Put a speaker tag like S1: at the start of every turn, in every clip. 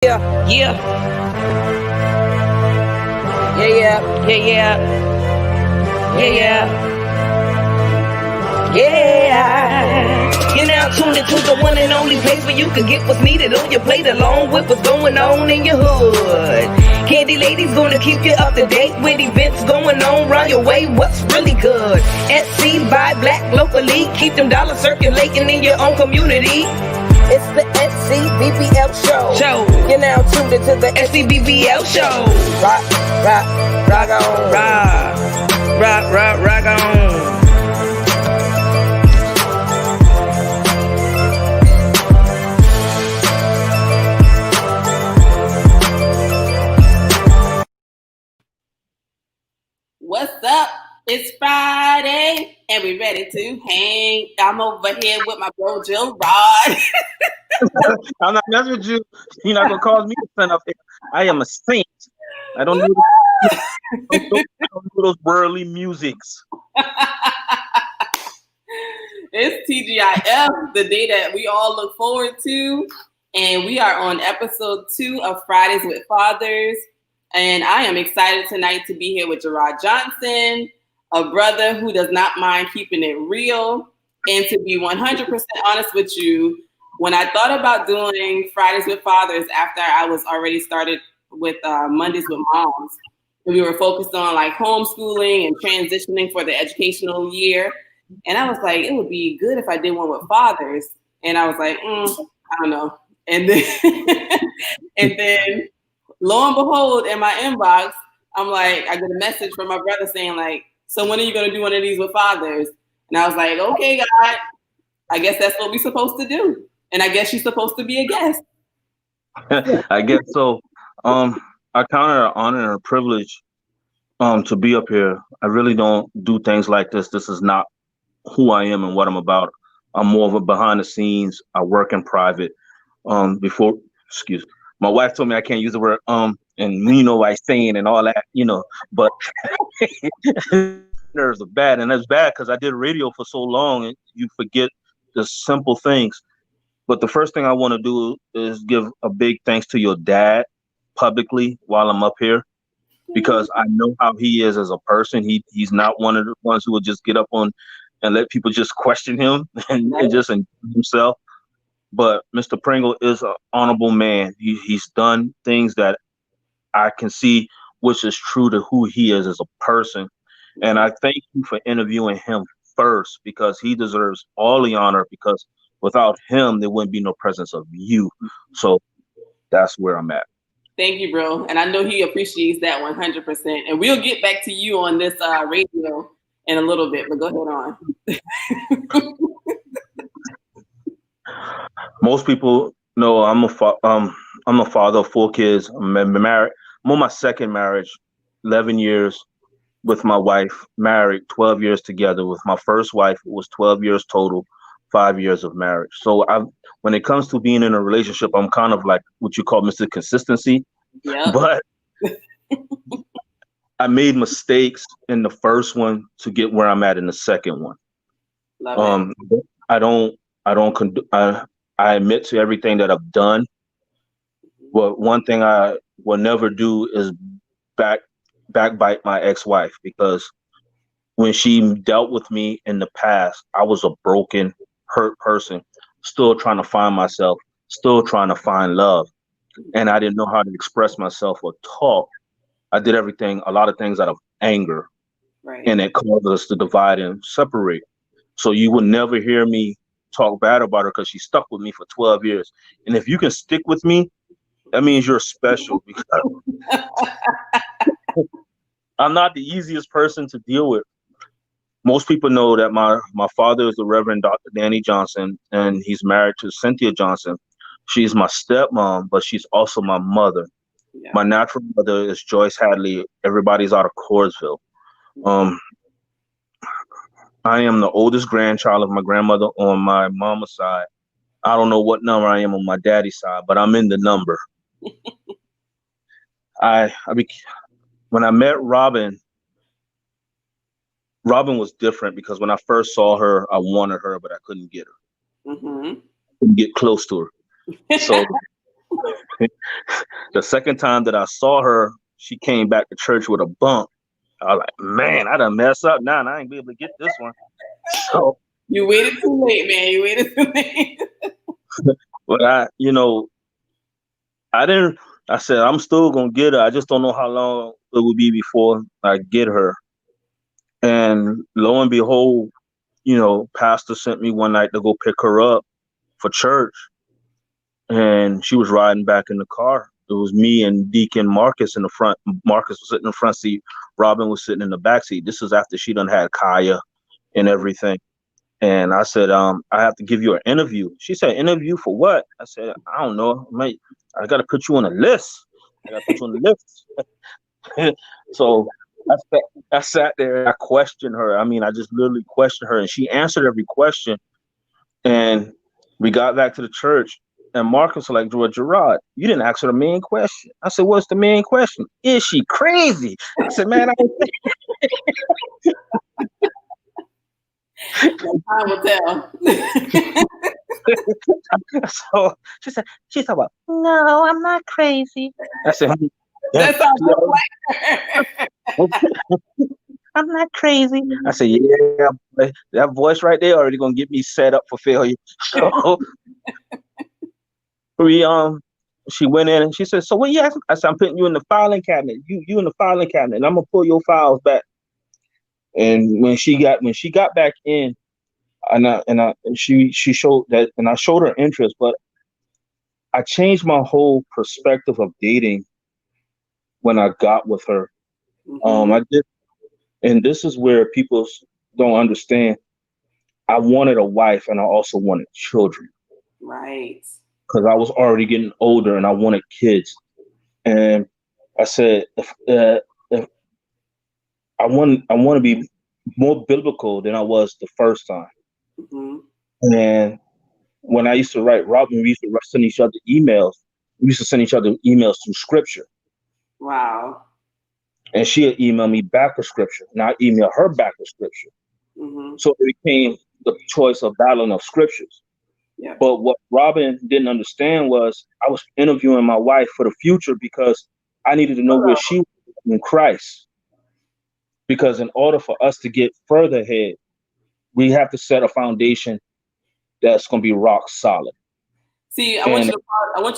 S1: Yeah, yeah, yeah, yeah, yeah, yeah. You're now tuned into the one and only place where you can get what's needed on your plate, along with what's going on in your hood. Candy Lady's gonna keep you up to date with events going on round your way. What's really good? SC by Black locally, keep them dollars circulating in your own community. It's the SCBBL show. You're now tuned into the SCBBL show. Rock on. Rock on.
S2: What's up? It's Friday, and we ready to hang. I'm over here with my bro Jerode.
S3: I'm not messing with you. You're not gonna cause me to stand up here. I am a saint. I don't do those worldly musics.
S2: It's TGIF, the day that we all look forward to, and we are on episode 2 of Fridays with Fathers. And I am excited tonight to be here with Jerode Johnson, a brother who does not mind keeping it real. And to be 100% honest with you, when I thought about doing Fridays with Fathers after I was already started with Mondays with Moms, and we were focused on like homeschooling and transitioning for the educational year. And I was like, it would be good if I did one with fathers. And I was like, I don't know. And then lo and behold, in my inbox, I'm like, I get a message from my brother saying like, so when are you going to do one of these with fathers? And I was like, okay, God, I guess that's what we're supposed to do. And I guess you're supposed to be a guest.
S3: I guess so. I count it an honor and a privilege to be up here. I really don't do things like this. This is not who I am and what I'm about. I'm more of a behind the scenes. I work in private. My wife told me I can't use the word and you know I saying and all that, but nerves are bad, and that's bad because I did radio for so long and you forget the simple things. But the first thing I want to do is give a big thanks to your dad publicly while I'm up here, because I know how he is as a person. He's not one of the ones who will just get up on and let people just question him and just enjoy himself. But Mr. Pringle is an honorable man. He's done things that I can see, which is true to who he is as a person. And I thank you for interviewing him first, because he deserves all the honor, because without him, there wouldn't be no presence of you. So that's where I'm at.
S2: Thank you, bro. And I know he appreciates that 100%. And we'll get back to you on this radio in a little bit, but go ahead on.
S3: Most people know I'm a father of 4 kids. I'm married. I'm on my second marriage, 11 years with my wife, married 12 years together. With my first wife, it was 12 years total, 5 years of marriage. So when it comes to being in a relationship, I'm kind of like what you call Mr. Consistency.
S2: Yeah.
S3: But I made mistakes in the first one to get where I'm at in the second one.
S2: Love it.
S3: I admit to everything that I've done. But one thing I will never do is backbite my ex-wife, because when she dealt with me in the past, I was a broken, hurt person, still trying to find myself, still trying to find love. And I didn't know how to express myself or talk. I did a lot of things out of anger.
S2: Right.
S3: And it caused us to divide and separate. So you would never hear me talk bad about her, because she stuck with me for 12 years. And if you can stick with me, that means you're special, because I'm not the easiest person to deal with. Most people know that my father is the Reverend Dr. Danny Johnson, and he's married to Cynthia Johnson. She's my stepmom, but she's also my mother. Yeah. My natural mother is Joyce Hadley. Everybody's out of Cordsville. I am the oldest grandchild of my grandmother on my mama's side. I don't know what number I am on my daddy's side, but I'm in the number. When I met Robin was different, because when I first saw her, I wanted her, but I couldn't get her.
S2: Mm-hmm.
S3: Couldn't get close to her. So The second time that I saw her, she came back to church with a bump. I was like, man, I done messed up now, and I ain't be able to get this one. So,
S2: You waited too late, man. You waited too late.
S3: but I didn't. I said I'm still gonna get her. I just don't know how long it will be before I get her. And lo and behold, pastor sent me one night to go pick her up for church, and she was riding back in the car. It was me and Deacon Marcus in the front. Marcus was sitting in the front seat. Robin was sitting in the back seat. This is after she done had Kaya and everything. And I said, I have to give you an interview. She said, interview for what? I said, I don't know. I got to put you on a list. I got to put you on the list. So I sat there and I questioned her. I mean, I just literally questioned her, and she answered every question. And we got back to the church, and Marcus was like, Jerode, you didn't ask her the main question. I said, what's the main question? Is she crazy? I said, man, I don't think.
S2: Time will tell.
S3: So she's talking about, no, I'm not crazy. I said,
S2: that sounds like her.
S3: I'm not crazy. I said, yeah, that voice right there already gonna get me set up for failure. So she went in and she said, so what you asking? I said, I'm putting you in the filing cabinet. You in the filing cabinet, and I'm gonna pull your files back. And when she got back in, and she showed that, and I showed her interest, but I changed my whole perspective of dating when I got with her.
S2: Mm-hmm.
S3: I did, and this is where people don't understand. I wanted a wife, and I also wanted children.
S2: Right.
S3: Because I was already getting older, and I wanted kids. And I said, if I want to be more biblical than I was the first time.
S2: Mm-hmm.
S3: And when I used to write Robin, we used to send each other emails. We used to send each other emails through scripture.
S2: Wow.
S3: And she would email me back with scripture, and I email her back with scripture.
S2: Mm-hmm.
S3: So it became the choice of battling of scriptures.
S2: Yeah.
S3: But what Robin didn't understand was I was interviewing my wife for the future because I needed to know where she was in Christ. Because in order for us to get further ahead, we have to set a foundation that's going to be rock solid.
S2: See, I want you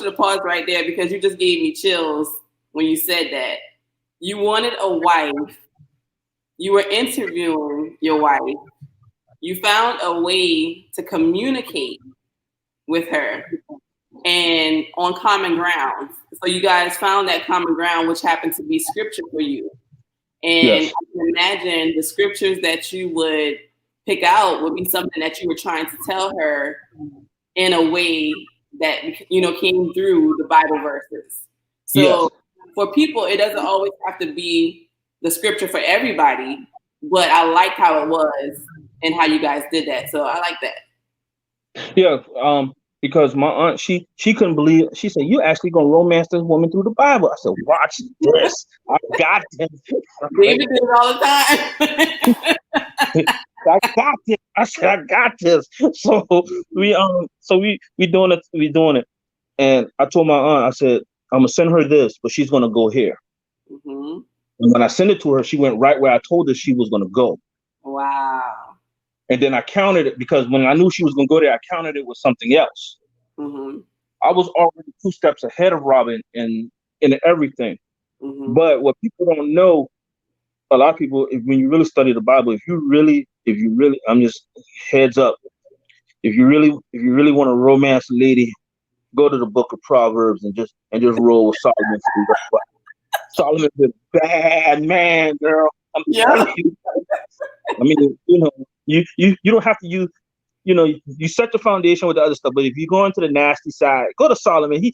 S2: to pause right there, because you just gave me chills when you said that. You wanted a wife. You were interviewing your wife. You found a way to communicate with her and on common ground. So you guys found that common ground, which happened to be scripture for you. And
S3: yes.
S2: I can imagine the scriptures that you would pick out would be something that you were trying to tell her in a way that, came through the Bible verses. So
S3: yes.
S2: For people, it doesn't always have to be the scripture for everybody, but I like how it was and how you guys did that. So I like that.
S3: Yeah. Because my aunt, she couldn't believe it. She said, you actually gonna romance this woman through the Bible? I said, watch this. I got this.
S2: David did it all the time.
S3: I got this. I said, I got this. So we doing it. And I told my aunt, I said, I'm gonna send her this, but she's gonna go here.
S2: Mm-hmm.
S3: And when I sent it to her, she went right where I told her she was gonna go.
S2: Wow.
S3: And then I counted it, because when I knew she was gonna go there, I counted it with something else.
S2: Mm-hmm.
S3: I was already 2 steps ahead of Robin in everything.
S2: Mm-hmm.
S3: But what people don't know, a lot of people, when you really study the Bible, if you really, I'm just heads up. If you really want to romance a lady, go to the book of Proverbs and just roll with Solomon. Solomon's a bad man, girl. I'm telling you. I mean, you don't have to use, you set the foundation with the other stuff, but if you go into the nasty side, go to Solomon. He,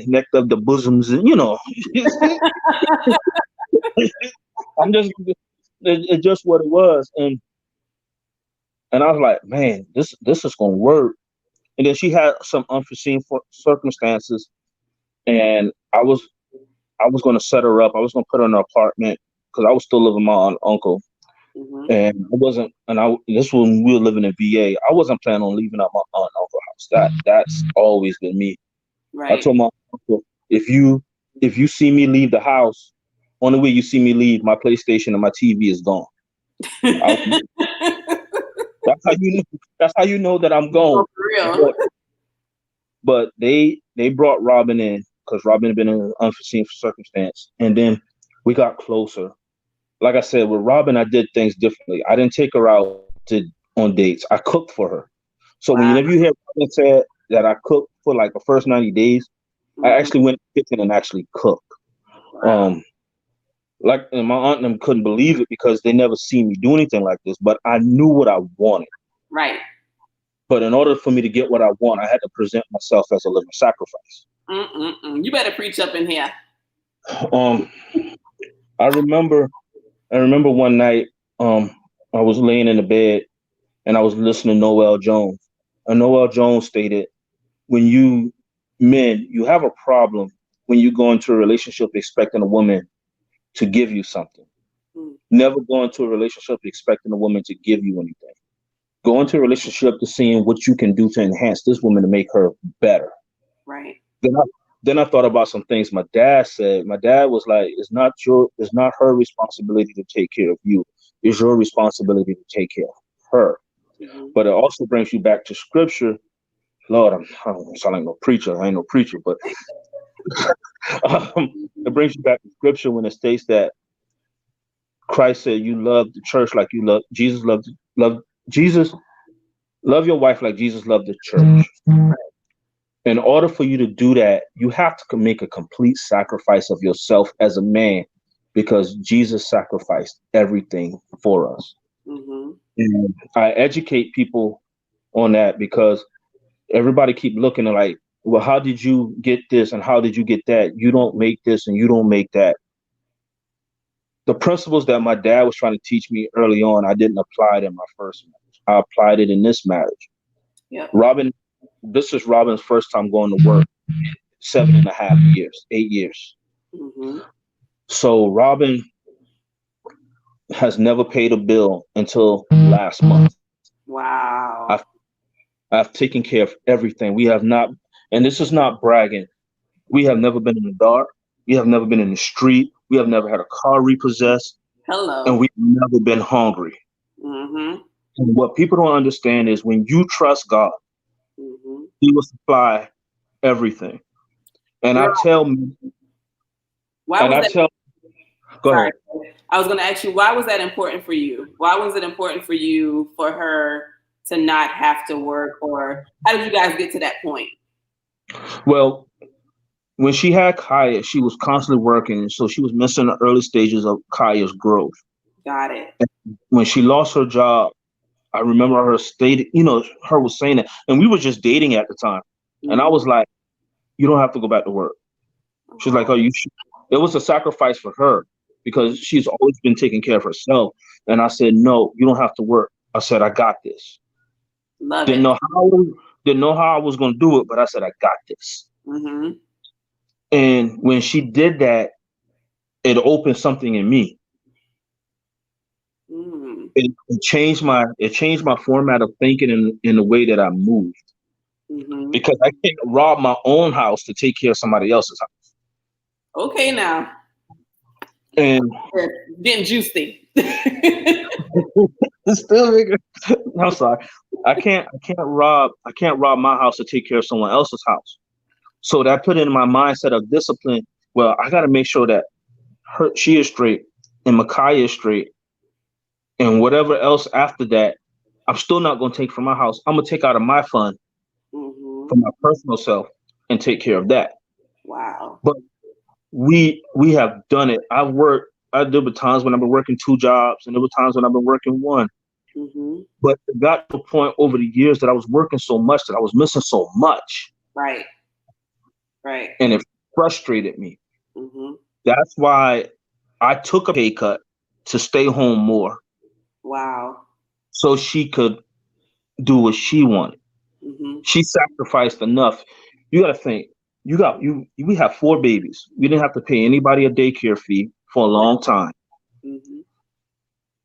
S3: necked up the bosoms, and it's just what it was, and I was like, man, this is gonna work. And then she had some unforeseen circumstances, and I was gonna set her up. I was gonna put her in an apartment because I was still living with my aunt and uncle.
S2: Mm-hmm.
S3: And I wasn't, this was when we were living in VA. I wasn't planning on leaving out my aunt and uncle house. That's always been me. I told my uncle, if you see me leave the house, only way you see me leave, my PlayStation and my TV is gone. That's how you know. That's how you know that I'm gone.
S2: For real.
S3: But they brought Robin in because Robin had been in an unforeseen circumstance, and then we got closer. Like I said, with Robin, I did things differently. I didn't take her out on dates. I cooked for her. So whenever you hear Robin said that I cooked for like the first 90 days, I actually went to the kitchen and actually cooked. And my aunt and them couldn't believe it because they never seen me do anything like this, but I knew what I wanted.
S2: Right.
S3: But in order for me to get what I want, I had to present myself as a living sacrifice.
S2: You better preach up in here.
S3: I remember one night, I was laying in the bed and I was listening to Noel Jones. And Noel Jones stated, when you have a problem when you go into a relationship expecting a woman to give you something. Never go into a relationship expecting a woman to give you anything. Go into a relationship to seeing what you can do to enhance this woman to make her better.
S2: Right.
S3: Then I thought about some things my dad said. My dad was like, it's not her responsibility to take care of you. It's your responsibility to take care of her. But it also brings you back to scripture. Lord, I don't sound like no preacher. I ain't no preacher, but it brings you back to scripture when it states that Christ said, you love the church like you love Jesus, love your wife like Jesus loved the church. In order for you to do that, you have to make a complete sacrifice of yourself as a man, because Jesus sacrificed everything for us. And I educate people on that because everybody keep looking at like, well, how did you get this and how did you get that? You don't make this and you don't make that. The principles that my dad was trying to teach me early on, I didn't apply it in my first marriage. I applied it in this marriage. Robin, this is Robin's first time going to work. 7.5 years, 8 years. So Robin has never paid a bill until last month.
S2: Wow.
S3: I've taken care of everything. We have not, and this is not bragging, we have never been in the dark. We have never been in the street. We have never had a car repossessed.
S2: Hello.
S3: And we've never been hungry. And what people don't understand is when you trust God, He will supply everything. And I tell me,
S2: why was that?
S3: Go ahead.
S2: I was going to ask you, why was that important for you? Why was it important for you for her to not have to work, or how did you guys get to that point?
S3: Well, when she had Kaya, she was constantly working, so she was missing the early stages of Kaya's growth.
S2: Got it.
S3: And when she lost her job, I remember her her was saying that, and we were just dating at the time. And I was like, you don't have to go back to work. She's like, oh, you should. It was a sacrifice for her because she's always been taking care of herself. And I said, no, you don't have to work. I said, I got this. Didn't know how I was going to do it, but I said, I got this. And when she did that, it opened something in me. It changed my format of thinking in the way that I moved. Because I can't rob my own house to take care of somebody else's house. Okay, now. And
S2: getting juicy.
S3: It's still bigger. I'm sorry. I can't rob my house to take care of someone else's house. So that put in my mindset of discipline. Well, I got to make sure that she is straight and Micaiah is straight, and whatever else after that, I'm still not going to take from my house. I'm going to take out of my fund for my personal self and take care of that.
S2: Wow.
S3: But we have done it. There were times when I've been working 2 jobs, and there were times when I've been working 1. But it got to a point over the years that I was working so much that I was missing so much.
S2: Right.
S3: And it frustrated me. That's why I took a pay cut to stay home more.
S2: Wow.
S3: So she could do what she wanted. She sacrificed enough. You got to think, we have 4 babies. We didn't have to pay anybody a daycare fee for a long time.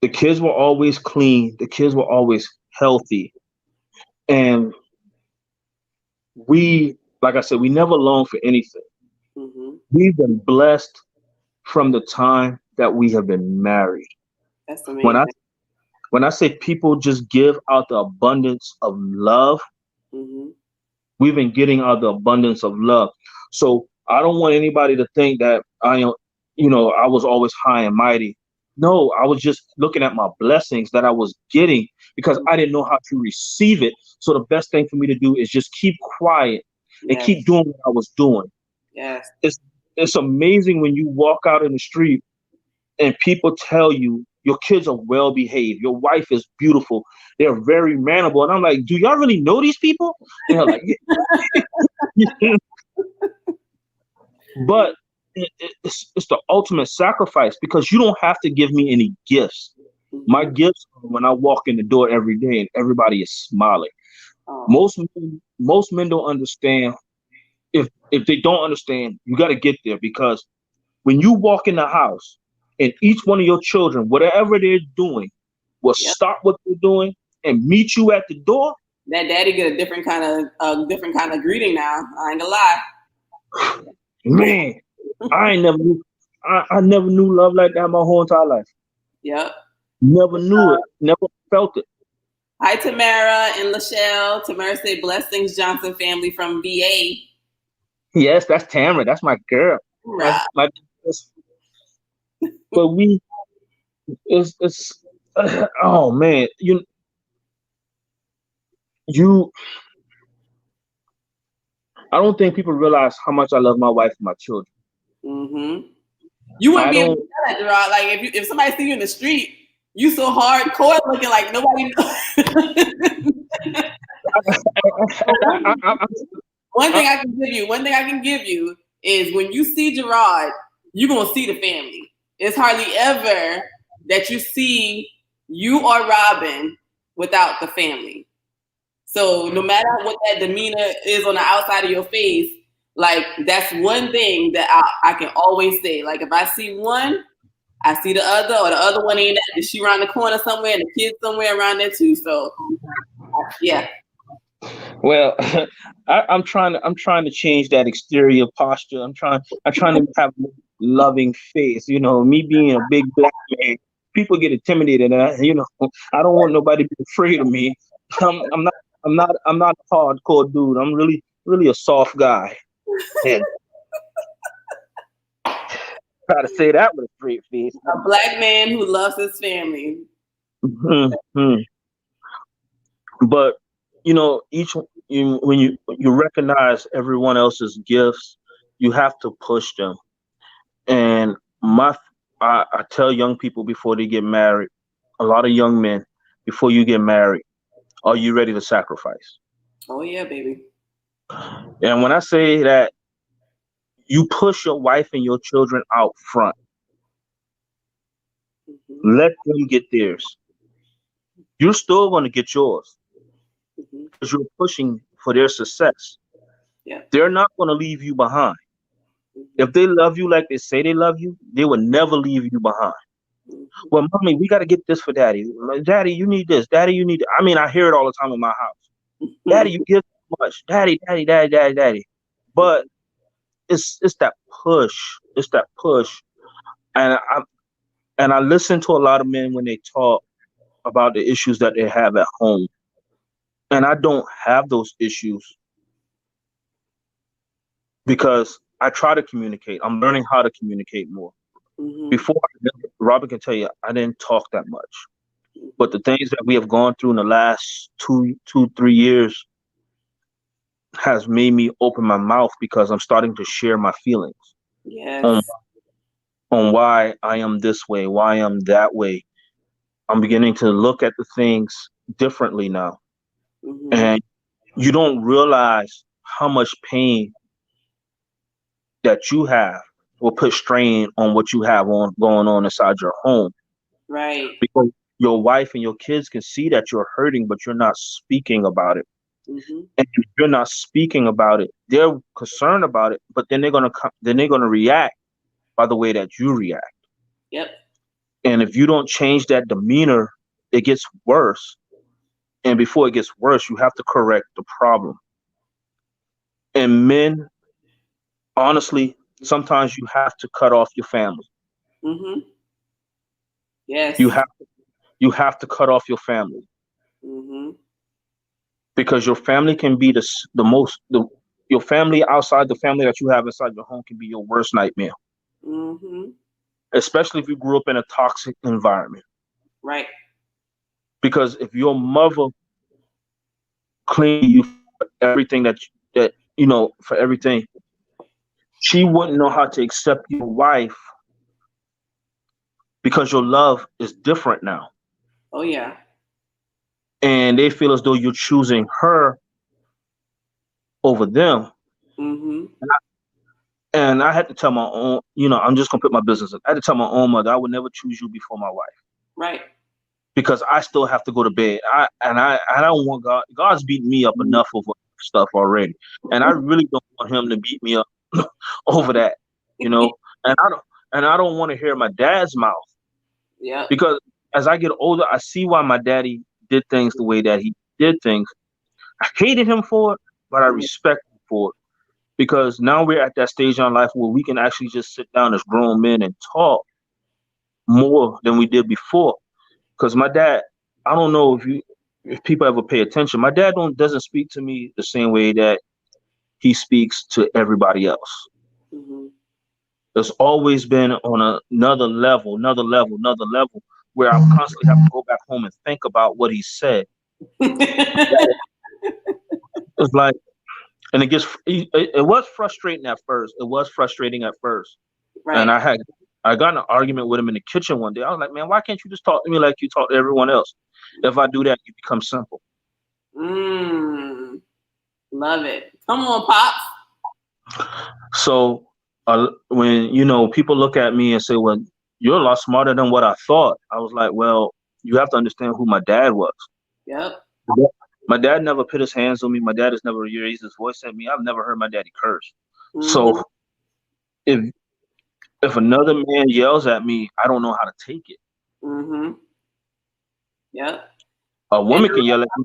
S3: The kids were always clean. The kids were always healthy. And we like I said, we never long for anything.
S2: Mm-hmm.
S3: We've been blessed from the time that we have been married.
S2: That's
S3: When I
S2: amazing.
S3: when I say people just give out the abundance of love,
S2: Mm-hmm.
S3: we've been getting out the abundance of love. So I don't want anybody to think that I am, I was always high and mighty. No, I was just looking at my blessings that I was getting because I didn't know how to receive it. So the best thing for me to do is just keep quiet and
S2: Yes.
S3: keep doing what I was doing.
S2: Yes.
S3: It's amazing when you walk out in the street and people tell you your kids are well behaved, your wife is beautiful, they're very manable, and I'm like, do y'all really know these people? And they're like, yeah. But it's the ultimate sacrifice because you don't have to give me any gifts. My
S2: Mm-hmm.
S3: gifts are when I walk in the door every day and everybody is smiling.
S2: Oh.
S3: Most men don't understand. If they don't understand, you got to get there because when you walk in the house and each one of your children, whatever they're doing, will
S2: Yep.
S3: stop what they're doing and meet you at the door.
S2: That daddy get a different kind of greeting now. I ain't gonna lie.
S3: Man, I never knew love like that my whole entire life.
S2: Yep.
S3: Never knew it. Never felt it.
S2: Hi, Tamara and Lachelle. Tamara said, blessings, Johnson family from VA.
S3: Yes, that's Tamara. That's my girl.
S2: Right.
S3: But it's oh man, you I don't think people realize how much I love my wife and my children.
S2: Mm-hmm. You wouldn't
S3: I
S2: be able
S3: don't.
S2: to do that, Jerode. Like if somebody see you in the street, you so hardcore looking like nobody knows. One thing I can give you is when you see Jerode, you're gonna see the family. It's hardly ever that you see you or Robin without the family. So no matter what that demeanor is on the outside of your face, like that's one thing that I can always say. Like if I see one, I see the other, or the other one ain't that. Is she around the corner somewhere, and the kid's somewhere around there too? So yeah.
S3: Well, I'm trying to change that exterior posture. I'm trying to have a loving face. Me being a big black man, people get intimidated, and I don't want nobody to be afraid of me. I'm not a hardcore dude. I'm really a soft guy. And try to say that with a straight face.
S2: A black man who loves his family.
S3: Mm-hmm. But when you recognize everyone else's gifts, you have to push them. And I tell young people before they get married, a lot of young men, before you get married, are you ready to sacrifice?
S2: Oh yeah, baby.
S3: And when I say that, you push your wife and your children out front.
S2: Mm-hmm.
S3: Let them get theirs. You're still going to get yours because you're pushing for their success.
S2: Yeah.
S3: They're not going to leave you behind. If they love you like they say they love you, they will never leave you behind. Well, mommy, we got to get this for daddy. Daddy, you need this. Daddy, you need. I mean, I hear it all the time in my house. Daddy, you give too much. Daddy, daddy, daddy, daddy, daddy. But it's that push. It's that push. And I listen to a lot of men when they talk about the issues that they have at home. And I don't have those issues because I try to communicate. I'm learning how to communicate more.
S2: Mm-hmm.
S3: Before, Robin can tell you, I didn't talk that much. But the things that we have gone through in the last 3 years has made me open my mouth because I'm starting to share my feelings.
S2: Yes.
S3: On why I am this way, why I am that way. I'm beginning to look at the things differently now.
S2: Mm-hmm.
S3: And you don't realize how much pain that you have will put strain on what you have going on inside your home.
S2: Right.
S3: Because your wife and your kids can see that you're hurting, but you're not speaking about it.
S2: Mm-hmm.
S3: And if you're not speaking about it, they're concerned about it, but then they're gonna react by the way that you react.
S2: Yep.
S3: And if you don't change that demeanor, it gets worse. And before it gets worse, you have to correct the problem. And men, honestly, sometimes you have to cut off your family.
S2: Mm-hmm. Yes.
S3: You have to cut off your family,
S2: Mm-hmm.
S3: because your family can be your family outside the family that you have inside your home can be your worst nightmare,
S2: Mm-hmm.
S3: especially if you grew up in a toxic environment.
S2: Right.
S3: Because if your mother cleaned you for everything for everything, she wouldn't know how to accept your wife because your love is different now.
S2: Oh yeah.
S3: And they feel as though you're choosing her over them.
S2: Mm-hmm.
S3: And I had to tell my own, I'm just gonna put my business in. I had to tell my own mother I would never choose you before my wife,
S2: Right.
S3: because I still have to go to bed. I don't want God's beating me up enough over stuff already. And I really don't want him to beat me up over that, you know. And I don't want to hear my dad's mouth,
S2: Yep.
S3: because as I get older, I see why my daddy did things the way that he did things. I hated him for it, but I respect him for it, because now we're at that stage in our life where we can actually just sit down as grown men and talk more than we did before. Because my dad, I don't know if people ever pay attention. My dad doesn't speak to me the same way that he speaks to everybody else.
S2: Mm-hmm.
S3: It's always been on another level, where I constantly have to go back home and think about what he said. It's like, and it was frustrating at first. It was frustrating at first, and
S2: Right.
S3: I got in an argument with him in the kitchen one day. I was like, man, why can't you just talk to me like you talk to everyone else? If I do that, you become simple.
S2: Love it. Come on, Pops.
S3: So when people look at me and say, well, you're a lot smarter than what I thought, I was like, well, you have to understand who my dad was.
S2: Yep.
S3: My dad never put his hands on me. My dad has never raised his voice at me. I've never heard my daddy curse.
S2: Mm-hmm.
S3: So if another man yells at me, I don't know how to take it.
S2: Mm-hmm. Yep.
S3: A woman can yell at me.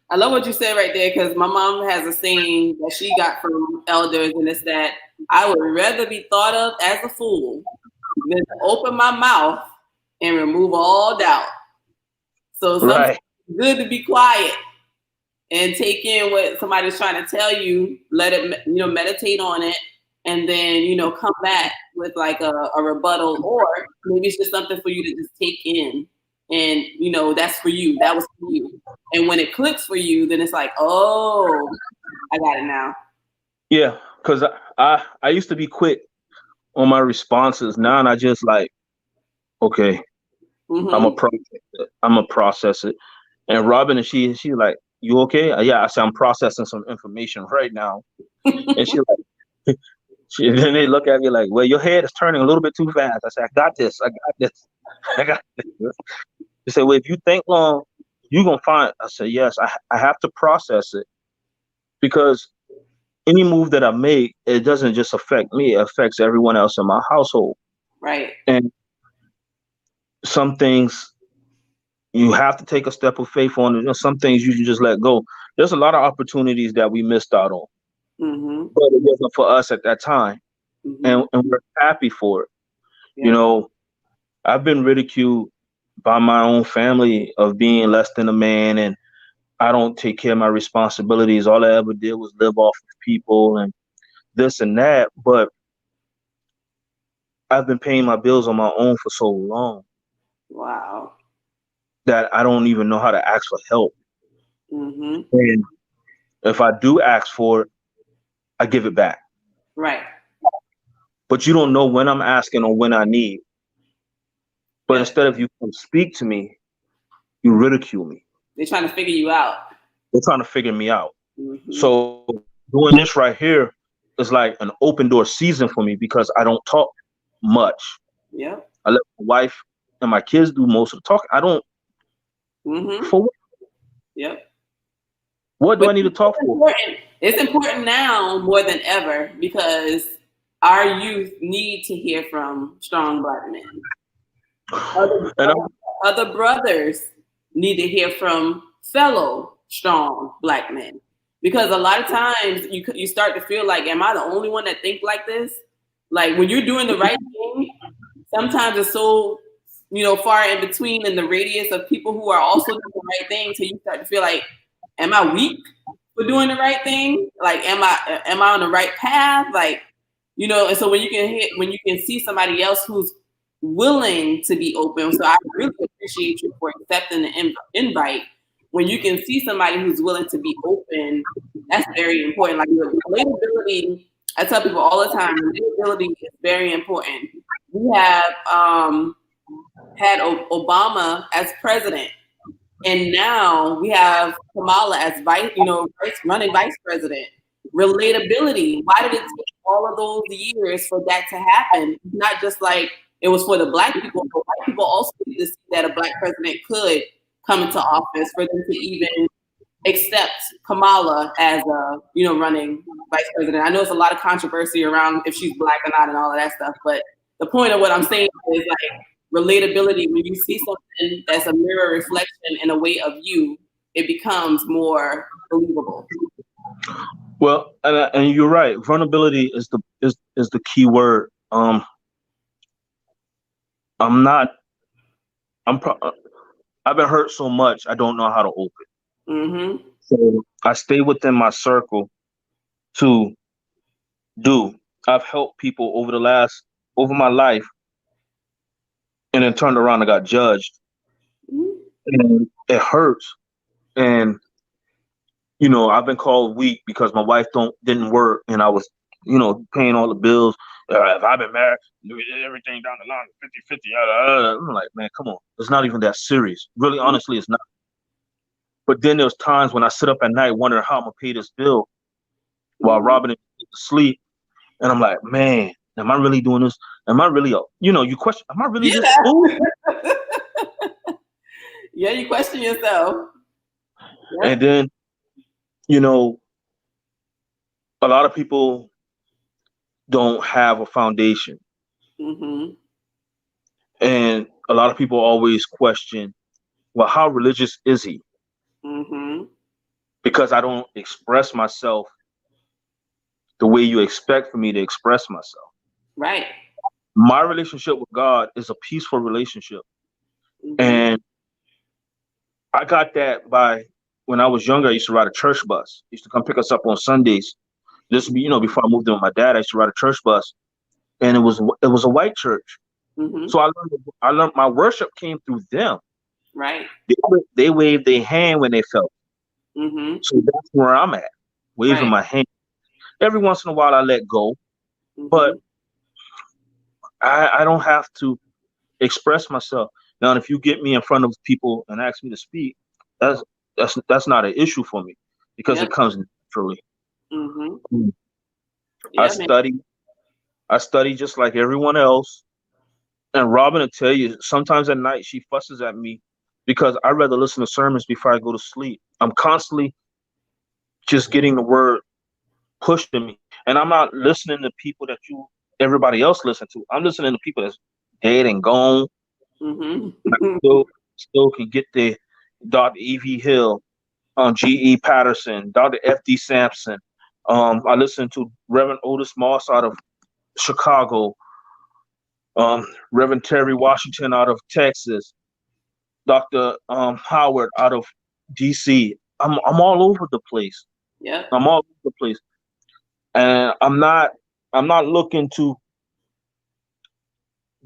S2: I love what you said right there, because my mom has a saying that she got from elders, and it's that I would rather be thought of as a fool than to open my mouth and remove all doubt. So sometimes
S3: Right.
S2: it's good to be quiet and take in what somebody's trying to tell you, let it, meditate on it, and then, come back with like a rebuttal, or maybe it's just something for you to just take in. And, that's for you. That was for you. And when it clicks for you, then it's like, oh, I got it now.
S3: Yeah, because I used to be quick on my responses. Now I just like, okay,
S2: Mm-hmm.
S3: I'm gonna process it. And Robin, and she's like, you okay? Yeah, I said, I'm processing some information right now. And she like, then they look at me like, well, your head is turning a little bit too fast. I said, I got this. I got this. They said, well, if you think long, you're gonna find. I said, yes, I have to process it, because any move that I make, it doesn't just affect me, it affects everyone else in my household.
S2: Right.
S3: And some things you have to take a step of faith on, and some things you can just let go. There's a lot of opportunities that we missed out on,
S2: Mm-hmm.
S3: but it wasn't for us at that time.
S2: Mm-hmm.
S3: And we're happy for it.
S2: Yeah.
S3: I've been ridiculed by my own family of being less than a man, and I don't take care of my responsibilities. All I ever did was live off of people and this and that. But I've been paying my bills on my own for so long.
S2: Wow.
S3: That I don't even know how to ask for help.
S2: Mm-hmm.
S3: And if I do ask for it, I give it back.
S2: Right.
S3: But you don't know when I'm asking or when I need. But instead of you come speak to me, you ridicule me.
S2: They're trying to figure you out.
S3: They're trying to figure me out.
S2: Mm-hmm.
S3: So doing this right here is like an open door season for me, because I don't talk much.
S2: Yeah.
S3: I let my wife and my kids do most of the talking. I don't.
S2: Mm-hmm.
S3: For what?
S2: Yep.
S3: What do I need to talk for?
S2: It's important now more than ever, because our youth need to hear from strong Black men. Other brothers need to hear from fellow strong Black men. Because a lot of times you start to feel like, am I the only one that think like this? Like when you're doing the right thing, sometimes it's so, far in between in the radius of people who are also doing the right thing. So you start to feel like, am I weak for doing the right thing? Like, am I on the right path? Like, and so when you can see somebody else who's willing to be open. So I really appreciate you for accepting the invite. When you can see somebody who's willing to be open, that's very important. Like relatability, I tell people all the time, relatability is very important. We have had Obama as president, and now we have Kamala as running vice president. Relatability. Why did it take all of those years for that to happen? It's not just like it was for the Black people, but white people also need to see that a Black president could come into office for them to even accept Kamala as running vice president. I know it's a lot of controversy around if she's Black or not and all of that stuff, but the point of what I'm saying is like relatability. When you see something that's a mirror reflection in a way of you, it becomes more believable.
S3: Well, and you're right. Vulnerability is the key word. I've been hurt so much. I don't know how to open.
S2: Mm-hmm.
S3: So I stay within my circle to do. I've helped people over my life, and then turned around and got judged.
S2: Mm-hmm.
S3: And it hurts. And I've been called weak because my wife didn't work, and I was, paying all the bills. If I've been married, everything down the line, 50-50. I'm like, man, come on. It's not even that serious. Really, honestly, it's not. But then there's times when I sit up at night wondering how I'm going to pay this bill while Robin is asleep. And I'm like, man, am I really doing this? Am I really, you question, am I really this fool?
S2: Yeah, you question yourself.
S3: Yeah. And then, a lot of people don't have a foundation.
S2: Mm-hmm.
S3: And a lot of people always question, well, how religious is he?
S2: Mm-hmm.
S3: Because I don't express myself the way you expect for me to express myself.
S2: Right.
S3: My relationship with God is a peaceful relationship.
S2: Mm-hmm.
S3: And I got that by when I was younger. I used to ride a church bus. He used to come pick us up on Sundays. This would be, before I moved in with my dad, I used to ride a church bus, and it was a white church.
S2: Mm-hmm.
S3: So I learned my worship came through them.
S2: Right.
S3: They waved their hand when they felt.
S2: Mm-hmm.
S3: So that's where I'm at, waving my hand. Every once in a while I let go, but I don't have to express myself. Now, if you get me in front of people and ask me to speak, that's not an issue for me because it comes naturally.
S2: Mm-hmm.
S3: I study just like everyone else. And Robin will tell you, sometimes at night she fusses at me because I'd rather listen to sermons before I go to sleep. I'm constantly just getting the word pushed to me. And I'm not listening to people that everybody else listen to. I'm listening to people that's dead and gone.
S2: Mm-hmm.
S3: still can get the Dr. E.V. Hill, G.E. Patterson, Dr. F.D. Sampson. I listen to Reverend Otis Moss out of Chicago, Reverend Terry Washington out of Texas, Dr. Howard out of D.C. I'm all over the place.
S2: Yeah,
S3: I'm all over the place, and I'm not looking to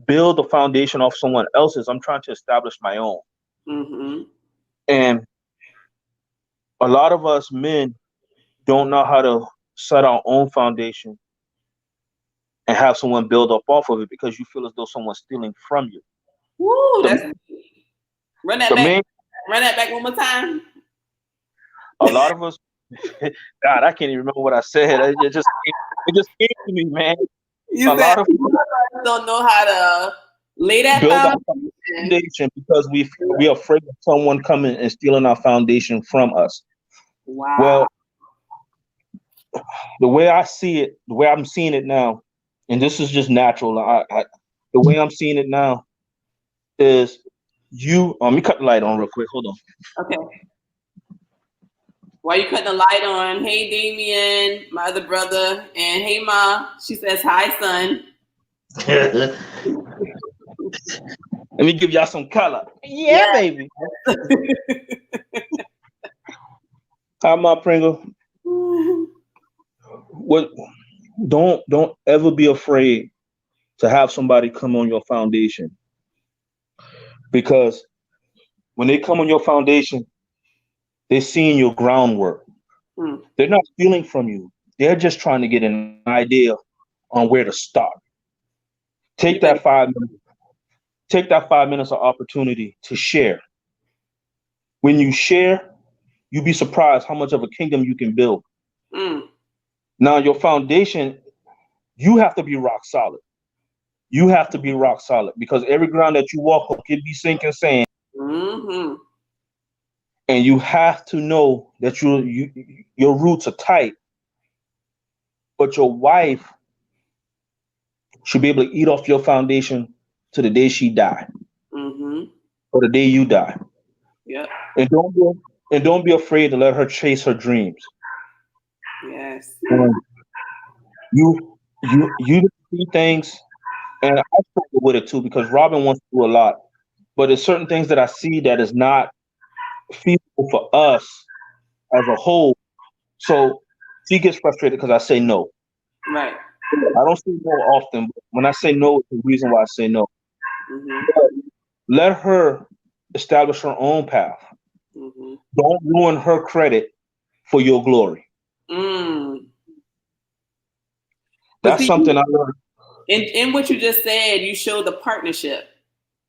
S3: build a foundation off someone else's. I'm trying to establish my own.
S2: Mm-hmm.
S3: And a lot of us men don't know how to set our own foundation and have someone build up off of it because you feel as though someone's stealing from you.
S2: Woo, run that back one more time.
S3: A lot of us, God, I can't even remember what I said. It just came to me, man.
S2: A lot of people don't know how to lay that
S3: foundation because we are afraid of someone coming and stealing our foundation from us.
S2: Wow.
S3: Well, the way I see it, the way I'm seeing it now, and this is just natural. The way I'm seeing it now is let me cut the light on real quick. Hold on.
S2: Okay. While you cutting the light on, hey Damien, my other brother, and hey Ma. She says hi, son.
S3: Let me give y'all some color. Yeah, baby. Hi, my Pringle. What? Don't ever be afraid to have somebody come on your foundation, because when they come on your foundation, they're seeing your groundwork. They're not stealing from you. They're just trying to get an idea on where to start. Take that 5 minutes. Take that 5 minutes of opportunity to share. When you share, you'd be surprised how much of a kingdom you can build. Now, your foundation, you have to be rock solid. You have to be rock solid, because every ground that you walk on can be sinking sand. And you have to know that your roots are tight. But your wife should be able to eat off your foundation to the day she die, or the day you die.
S2: Yeah.
S3: And don't be afraid to let her chase her dreams.
S2: Yes.
S3: You see things, and I struggle with it too, because Robin wants to do a lot, but there's certain things that I see that is not feasible for us as a whole. So she gets frustrated because I say no.
S2: Right.
S3: I don't say no often, but when I say no, it's the reason why I say no. Let her establish her own path. Don't ruin her credit for your glory. That's something I learned.
S2: In what you just said, you show the partnership,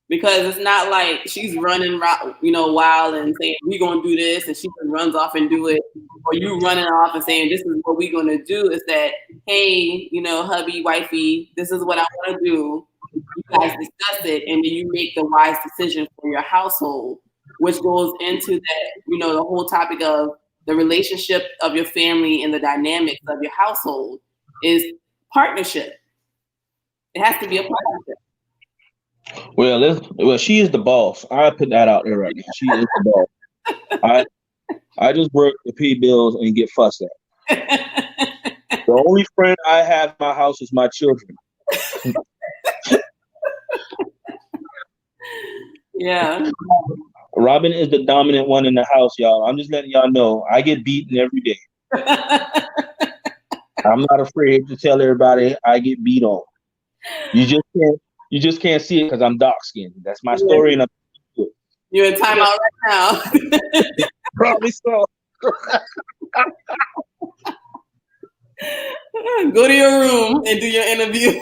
S2: because it's not like she's running, wild and saying we're gonna do this, and she runs off and do it, or you running off and saying this is what we're gonna do. Is that, hey, hubby, wifey, this is what I want to do. You guys discuss it, and then you make the wise decision for your household, which goes into that, the whole topic of the relationship of your family and the dynamics of your household is partnership. It has to be a partnership.
S3: Well, she is the boss. I put that out there right now. She is the boss. I just work to pay bills and get fussed at. The only friend I have in my house is my children.
S2: Yeah.
S3: Robin is the dominant one in the house, y'all. I'm just letting y'all know. I get beaten every day. I'm not afraid to tell everybody I get beat on. You just can't see it because I'm dark skinned. That's my story, and
S2: you're in timeout right now.
S3: Probably so.
S2: Go to your room and do your interview.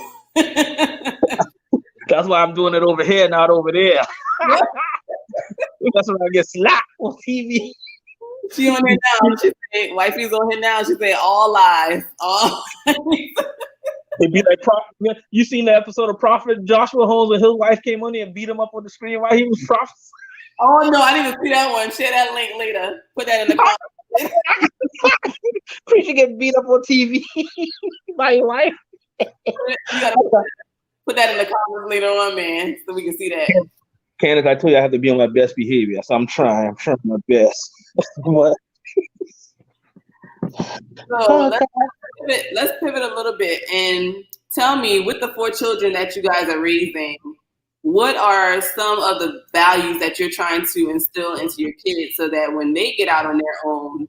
S3: That's why I'm doing it over here, not over there. That's when I get slapped on TV.
S2: She on here now. She say, wifey's on here now. She say all lies. All
S3: It'd be like you seen the episode of Prophet Joshua Holmes when his wife came on there and beat him up on the screen while he was prophesying?
S2: Oh no, I didn't see that one. Share that link later. Put that in the comments.
S3: Preacher get beat up on TV by your wife.
S2: You gotta put that in the comments later on, man, so we can see that.
S3: Candace, I told you I have to be on my best behavior, so I'm trying my best.
S2: So let's pivot a little bit and tell me, with the 4 children that you guys are raising, what are some of the values that you're trying to instill into your kids so that when they get out on their own,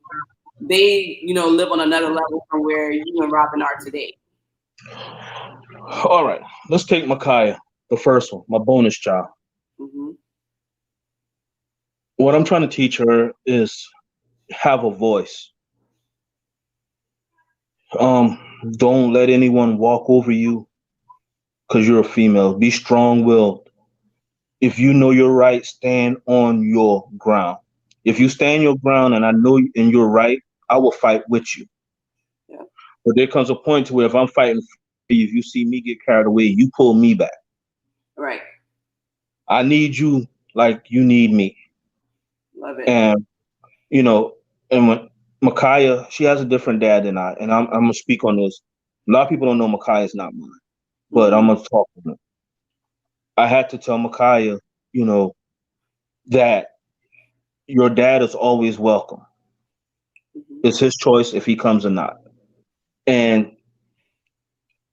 S2: they, live on another level from where you and Robin are today?
S3: All right, let's take Micaiah, the first one, my bonus child. What I'm trying to teach her is have a voice. Don't let anyone walk over you because you're a female. Be strong-willed. If you know you're right, stand on your ground. If you stand your ground and I know and you're right, I will fight with you. Yeah. But there comes a point to where if I'm fighting for you, if you see me get carried away, you pull me back.
S2: Right.
S3: I need you like you need me.
S2: Love it.
S3: And, and when Micaiah, she has a different dad than I, and I'm going to speak on this. A lot of people don't know Micaiah's not mine, but I'm going to talk to them. I had to tell Micaiah, that your dad is always welcome. It's his choice if he comes or not. And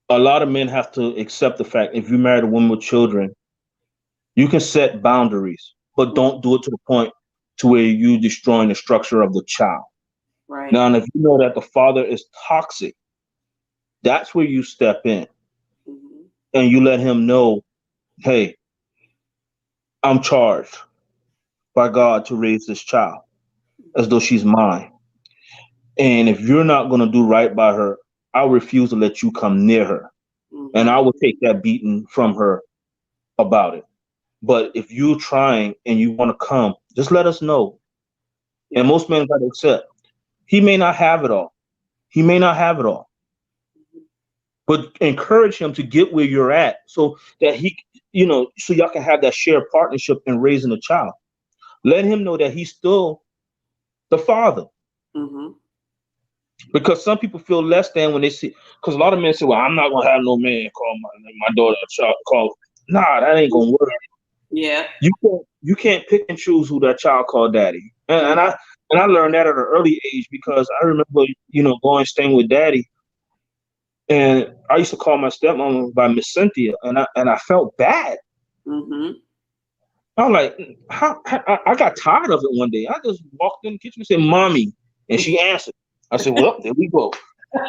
S3: a lot of men have to accept the fact if you marry a woman with children, you can set boundaries, but don't do it to the point to where you destroying the structure of the child.
S2: Right.
S3: Now, and if you know that the father is toxic, that's where you step in and you let him know, hey, I'm charged by God to raise this child as though she's mine. And if you're not going to do right by her, I'll refuse to let you come near her. And I will take that beating from her about it. But if you're trying and you want to come, just let us know. Yeah. And most men got to accept. He may not have it all. He may not have it all. But encourage him to get where you're at so that he, so y'all can have that shared partnership in raising a child. Let him know that he's still the father. Because some people feel less than when they see, because a lot of men say, well, I'm not going to have no man call my daughter a child. Nah, that ain't going to work.
S2: Yeah.
S3: You can't pick and choose who that child called daddy. And I learned that at an early age because I remember, going staying with daddy. And I used to call my stepmom by Miss Cynthia, and I felt bad. I'm like, I got tired of it one day. I just walked in the kitchen and said, "Mommy," and she answered. I said, "Well, there we go."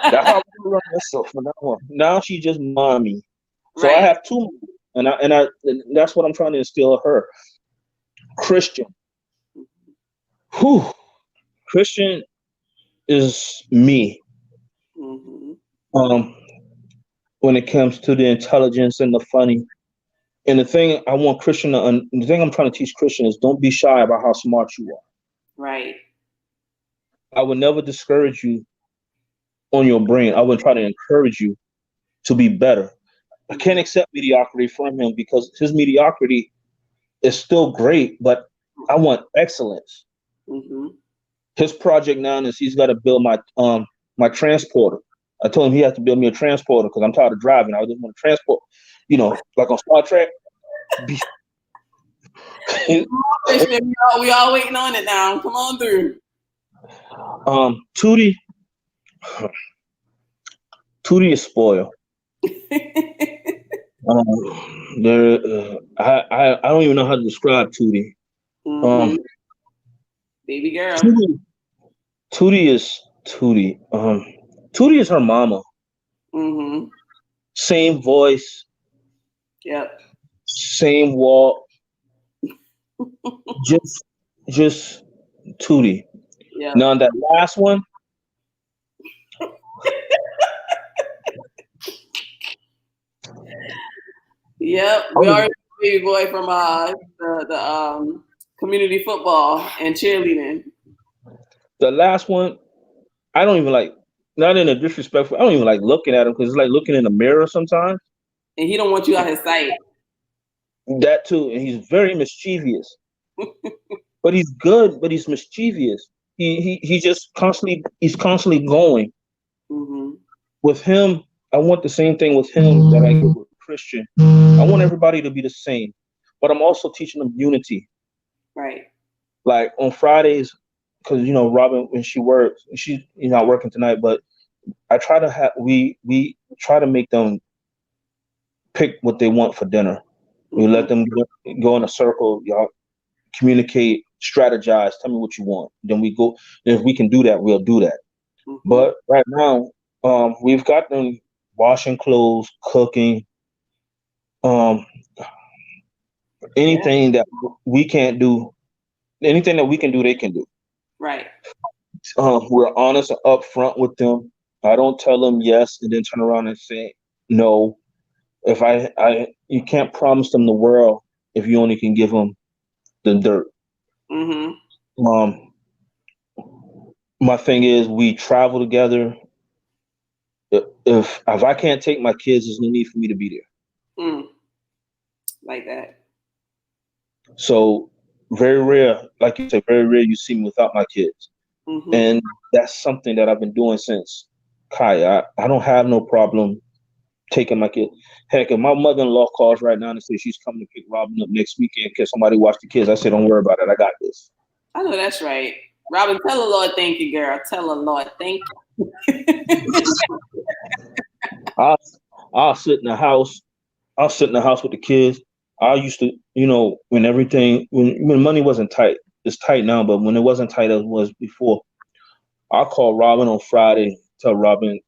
S3: That's how I run myself from now on. Now she just mommy. So right. I have two, and that's what I'm trying to instill in her. Christian. Christian is me. When it comes to the intelligence and the funny. And the thing I want Christian the thing I'm trying to teach Christian is don't be shy about how smart you are.
S2: Right.
S3: I would never discourage you on your brain. I would try to encourage you to be better. I can't accept mediocrity from him because his mediocrity is still great, but I want excellence. His project now is he's got to build my transporter. I told him he has to build me a transporter because I'm tired of driving. I just want to transport, like on Star Trek.
S2: We all waiting on it now. Come on through.
S3: Tootie is spoiled. I don't even know how to describe Tootie.
S2: Baby girl.
S3: Tootie is Tootie. Tootie is her mama. Same voice.
S2: Yep.
S3: Same walk. just Tootie. Yep. Now that last one.
S2: Yep. We already baby boy from the community football and cheerleading.
S3: The last one, I don't even like. Not in a disrespectful. I don't even like looking at him because it's like looking in a mirror sometimes.
S2: And he don't want you out his sight.
S3: That too, and he's very mischievous. But he's good. But he's mischievous. He just constantly going. With him, I want the same thing with him that I get with Christian. I want everybody to be the same, but I'm also teaching them unity.
S2: Right.
S3: Like on Fridays, because Robin, when she works, she's not working tonight, but I try to have we try to make them pick what they want for dinner. We let them go in a circle, y'all communicate, strategize, tell me what you want. Then we go. If we can do that, we'll do that. But right now, we've got them washing clothes, cooking, anything that we can't do, anything that we can do, they can do.
S2: Right.
S3: We're honest and upfront with them. I don't tell them yes and then turn around and say no. If you can't promise them the world if you only can give them the dirt. My thing is we travel together. If I can't take my kids, there's no need for me to be there.
S2: Like that.
S3: So very rare, like you said, very rare you see me without my kids. And that's something that I've been doing since Kai. I don't have no problem taking my kid. Heck, if my mother-in-law calls right now and says she's coming to pick Robin up next weekend, can somebody watch the kids? I say, don't worry about it. I got this.
S2: I know that's right. Robin, tell the Lord thank you, girl. Tell the Lord thank you.
S3: I I'll sit in the house. I'll sit in the house with the kids. I used to, when when money wasn't tight, it's tight now, but when it wasn't tight as it was before, I'll call Robin on Friday, tell Robin,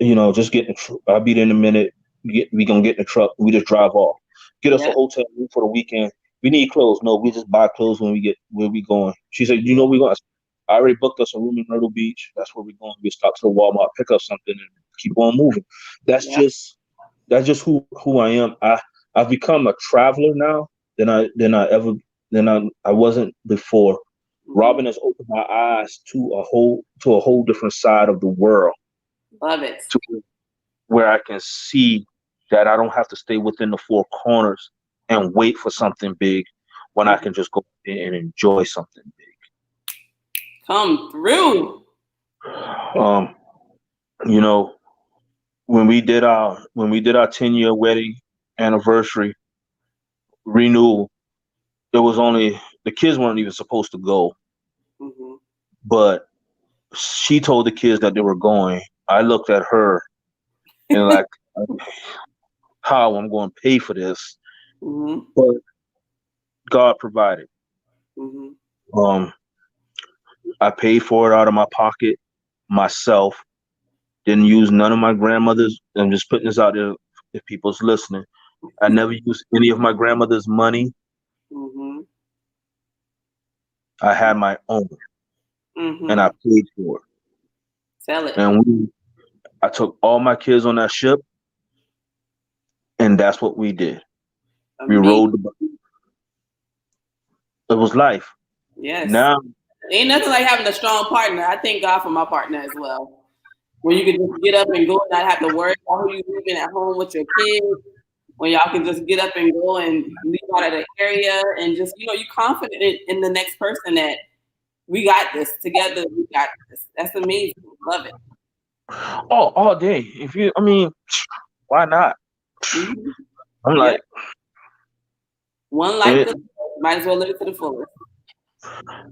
S3: just get in the truck. I'll be there in a minute. We gonna get in the truck. We just drive off. Get us a
S2: Yeah.
S3: hotel room for the weekend. We need clothes. No, we just buy clothes when we get where we going. She said, we going. I already booked us a room in Myrtle Beach. That's where we're going. We stop to the Walmart, pick up something, and keep on moving. That's
S2: Yeah.
S3: just who I am. I've become a traveler now than I wasn't before.
S2: Mm-hmm.
S3: Robin has opened my eyes to a whole different side of the world.
S2: Love it.
S3: To where I can see that I don't have to stay within the four corners and wait for something big when I can just go in and enjoy something big.
S2: Come through.
S3: When we did our 10-year wedding anniversary renewal, the kids weren't even supposed to go,
S2: Mm-hmm.
S3: but she told the kids that they were going. I looked at her and like, how I'm going to pay for this?
S2: Mm-hmm.
S3: But God provided.
S2: Mm-hmm.
S3: I paid for it out of my pocket myself. Didn't use none of my grandmother's. I'm just putting this out there if people's listening. I never used any of my grandmother's money.
S2: Mm-hmm.
S3: I had my own,
S2: Mm-hmm.
S3: and I paid for it.
S2: Tell it.
S3: And I took all my kids on that ship, and that's what we did.
S2: Amazing.
S3: We rode the boat. It was life.
S2: Yes.
S3: Now,
S2: ain't nothing like having a strong partner. I thank God for my partner as well. When you can just get up and go and not have to worry about who you leaving at home with your kids. When y'all can just get up and go and leave out of the area and just, you're confident in the next person that we got this together. We got this. That's amazing. Love it.
S3: oh, all day. Why not?
S2: Mm-hmm.
S3: I'm like,
S2: one life, might as well live it to the fullest.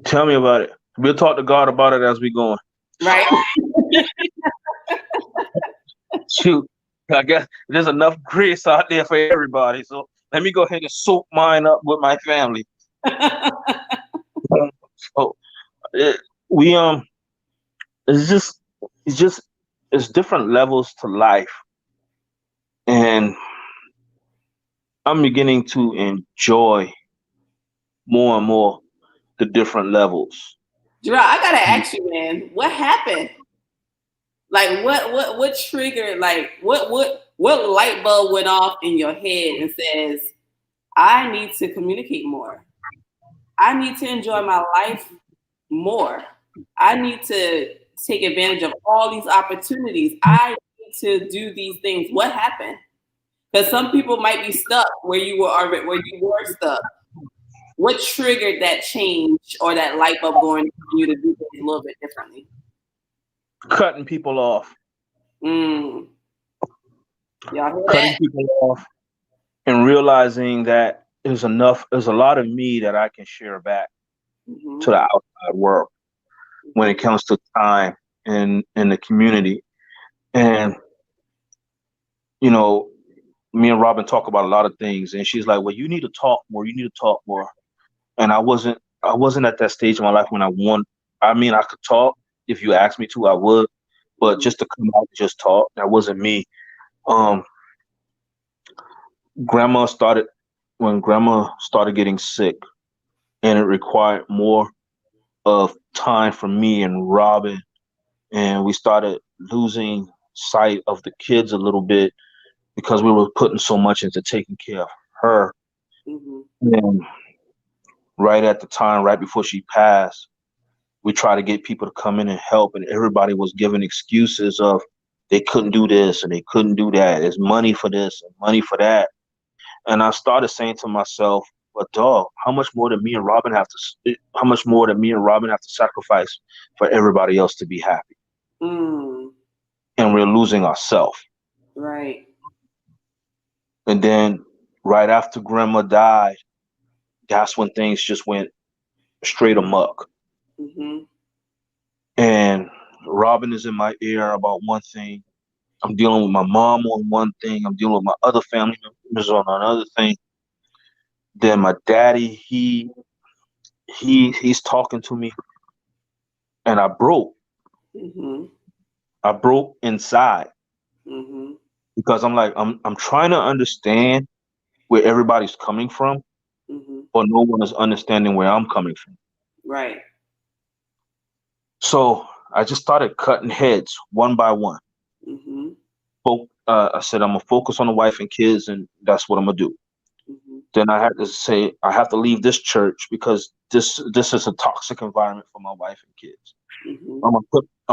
S3: Tell me about it. We'll talk to God about it as we going.
S2: Right.
S3: Shoot, I guess there's enough grace out there for everybody. So let me go ahead and soak mine up with my family. So it's different levels to life, and I'm beginning to enjoy more and more the different levels.
S2: Jerode, I gotta ask you, man, what happened? Like what triggered, like what light bulb went off in your head and says, I need to communicate more. I need to enjoy my life more. I need to take advantage of all these opportunities. I need to do these things. What happened? Because some people might be stuck where you were stuck. What triggered that change or that light bulb going for you to do things a little bit differently?
S3: Cutting people off.
S2: Y'all hear
S3: Cutting
S2: that?
S3: people off and realizing that there's a lot of me that I can share back to the outside world when it comes to time in the community. And me and Robin talk about a lot of things, and she's like, well, you need to talk more. And I wasn't at that stage in my life when I could talk. If you asked me to, I would, but just to come out and just talk, that wasn't me. When grandma started getting sick, and it required more of time for me and Robin, and we started losing sight of the kids a little bit because we were putting so much into taking care of her. And right at the time, right before she passed, we tried to get people to come in and help, and everybody was giving excuses of they couldn't do this and they couldn't do that. There's money for this and money for that. And I started saying to myself, but dog, how much more did me and Robin have to sacrifice for everybody else to be happy? And we're losing ourselves.
S2: Right.
S3: And then right after grandma died, that's when things just went straight amok.
S2: Mm-hmm.
S3: And Robin is in my ear about one thing. I'm dealing with my mom on one thing. I'm dealing with my other family members on another thing. Then my daddy, he's talking to me, and I broke.
S2: Mm-hmm.
S3: I broke inside
S2: Mm-hmm.
S3: because I'm trying to understand where everybody's coming from,
S2: Mm-hmm.
S3: but no one is understanding where I'm coming from.
S2: Right.
S3: So I just started cutting heads one by one.
S2: Mm-hmm.
S3: I said I'm gonna focus on the wife and kids, and that's what I'm gonna do.
S2: Mm-hmm.
S3: Then I had to say I have to leave this church because this is a toxic environment for my wife and kids.
S2: Mm-hmm.
S3: I'm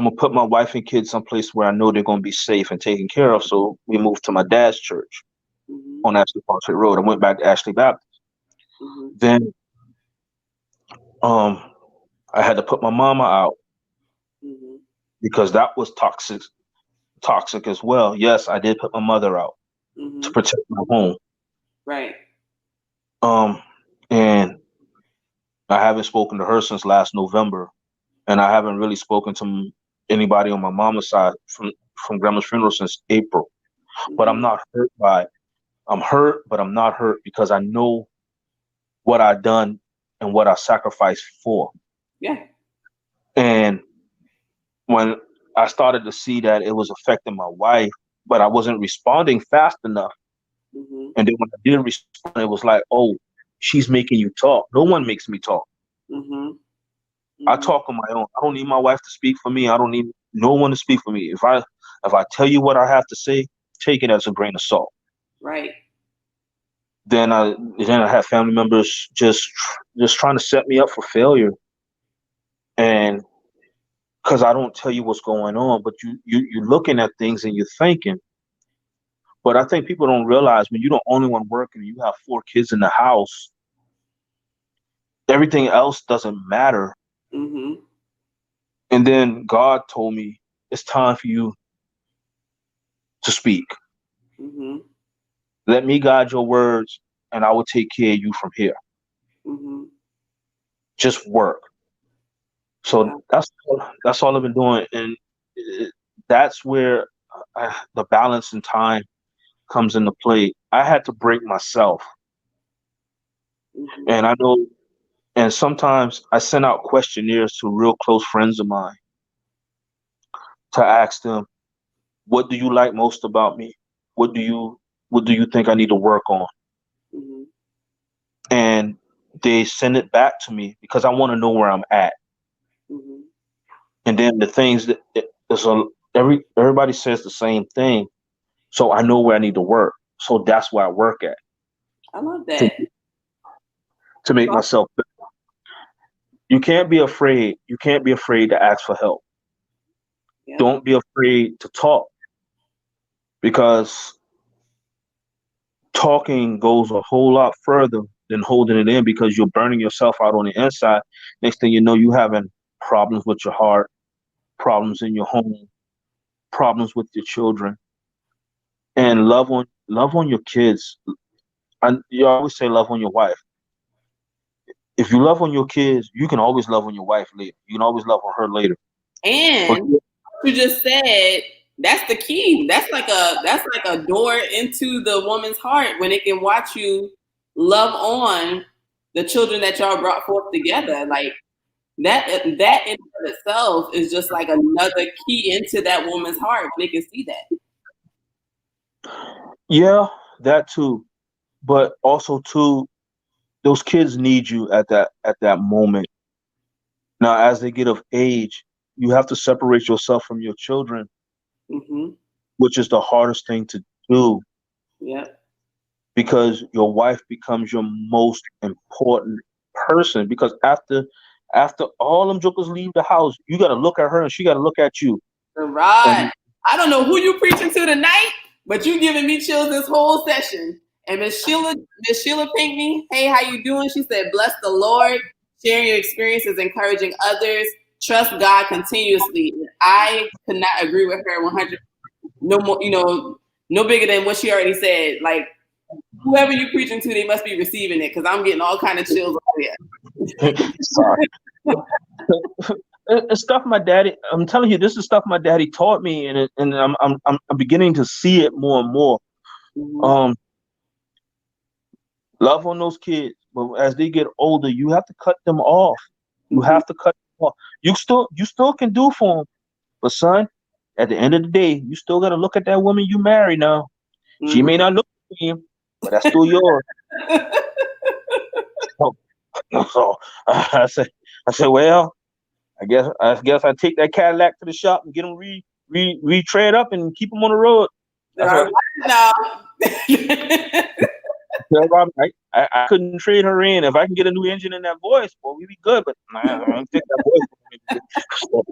S3: gonna put my wife and kids someplace where I know they're gonna be safe and taken care of. So we moved to my dad's church
S2: Mm-hmm.
S3: on Ashley Parkway Road. I went back to Ashley Baptist.
S2: Mm-hmm.
S3: Then um I had to put my mama out
S2: Mm-hmm.
S3: because that was toxic as well. Yes, I did put my mother out to
S2: Mm-hmm.
S3: protect my home.
S2: Right.
S3: And I haven't spoken to her since last November, and I haven't really spoken to anybody on my mama's side from grandma's funeral since April. But I'm
S2: Mm-hmm.
S3: not hurt by it. I'm hurt, but I'm not hurt because I know what I done and what I sacrificed for.
S2: Yeah.
S3: And when I started to see that it was affecting my wife, but I wasn't responding fast enough.
S2: Mm-hmm.
S3: And then when I did respond, it was like, oh, she's making you talk. No one makes me talk.
S2: Mm-hmm.
S3: I
S2: Mm-hmm.
S3: talk on my own. I don't need my wife to speak for me. I don't need no one to speak for me. If I tell you what I have to say, take it as a grain of salt.
S2: Right.
S3: Then I have family members just trying to set me up for failure, and because I don't tell you what's going on, but you're looking at things and you're thinking. But I think people don't realize when you're the only one working, you have 4 kids in the house, everything else doesn't matter.
S2: Mm-hmm.
S3: And then God told me it's time for you to speak.
S2: Mm-hmm.
S3: Let me guide your words, and I will take care of you from here.
S2: Mm-hmm.
S3: Just work.
S2: Yeah.
S3: So that's all I've been doing, and that's where the balance and time comes into play. I had to break myself,
S2: Mm-hmm.
S3: and I know. And sometimes I send out questionnaires to real close friends of mine to ask them, "What do you like most about me? What do you What do you think I need to work on?"
S2: Mm-hmm.
S3: And they send it back to me because I want to know where I'm at.
S2: Mm-hmm.
S3: And then the things that everybody says the same thing, so I know where I need to work. So that's where I work at
S2: I love
S3: to,
S2: that.
S3: to
S2: That's
S3: make
S2: awesome.
S3: myself. You can't be afraid. You can't be afraid to ask for help.
S2: Yeah.
S3: Don't be afraid to talk because talking goes a whole lot further than holding it in because you're burning yourself out on the inside. Next thing you know, you having problems with your heart, problems in your home, problems with your children, and love on your kids. And you always say love on your wife. If you love on your kids, you can always love on your wife later. You can always love on her later. But
S2: And you just said that's the key. That's like a door into the woman's heart when it can watch you love on the children that y'all brought forth together. Like that in and of itself is just like another key into that woman's heart. They can see that.
S3: yeah, that too. But also too, those kids need you at that moment. Now, as they get of age, you have to separate yourself from your children,
S2: Mm-hmm.
S3: which is the hardest thing to do
S2: Yep.
S3: because your wife becomes your most important person. Because after all them jokers leave the house, you got to look at her and she got to look at you.
S2: Right.
S3: And
S2: I don't know who you preaching to tonight, but you giving me chills this whole session. And Miss Sheila Pinkney, hey, how you doing? She said, bless the Lord, sharing your experiences, encouraging others, trust God continuously. I could not agree with her 100. No more, no bigger than what she already said. Like whoever you preaching to, they must be receiving it because I'm getting all kind of chills over here.
S3: sorry. It's stuff my daddy. I'm telling you, this is stuff my daddy taught me, and I'm beginning to see it more and more.
S2: Mhm.
S3: Um, love on those kids, but as they get older, you have to cut them off. You
S2: Mhm.
S3: have to cut them off. You still can do for them, but son, at the end of the day, you still got to look at that woman you marry now. She
S2: Mhm.
S3: may not look for you, but that's still yours. So, so I said, well, I guess I take that Cadillac to the shop and get them re-tread up and keep them on the road. That's
S2: All
S3: what
S2: right now.
S3: I couldn't trade her in. If I can get a new engine in that voice, well, we be good. But nah, I don't think that voice. So,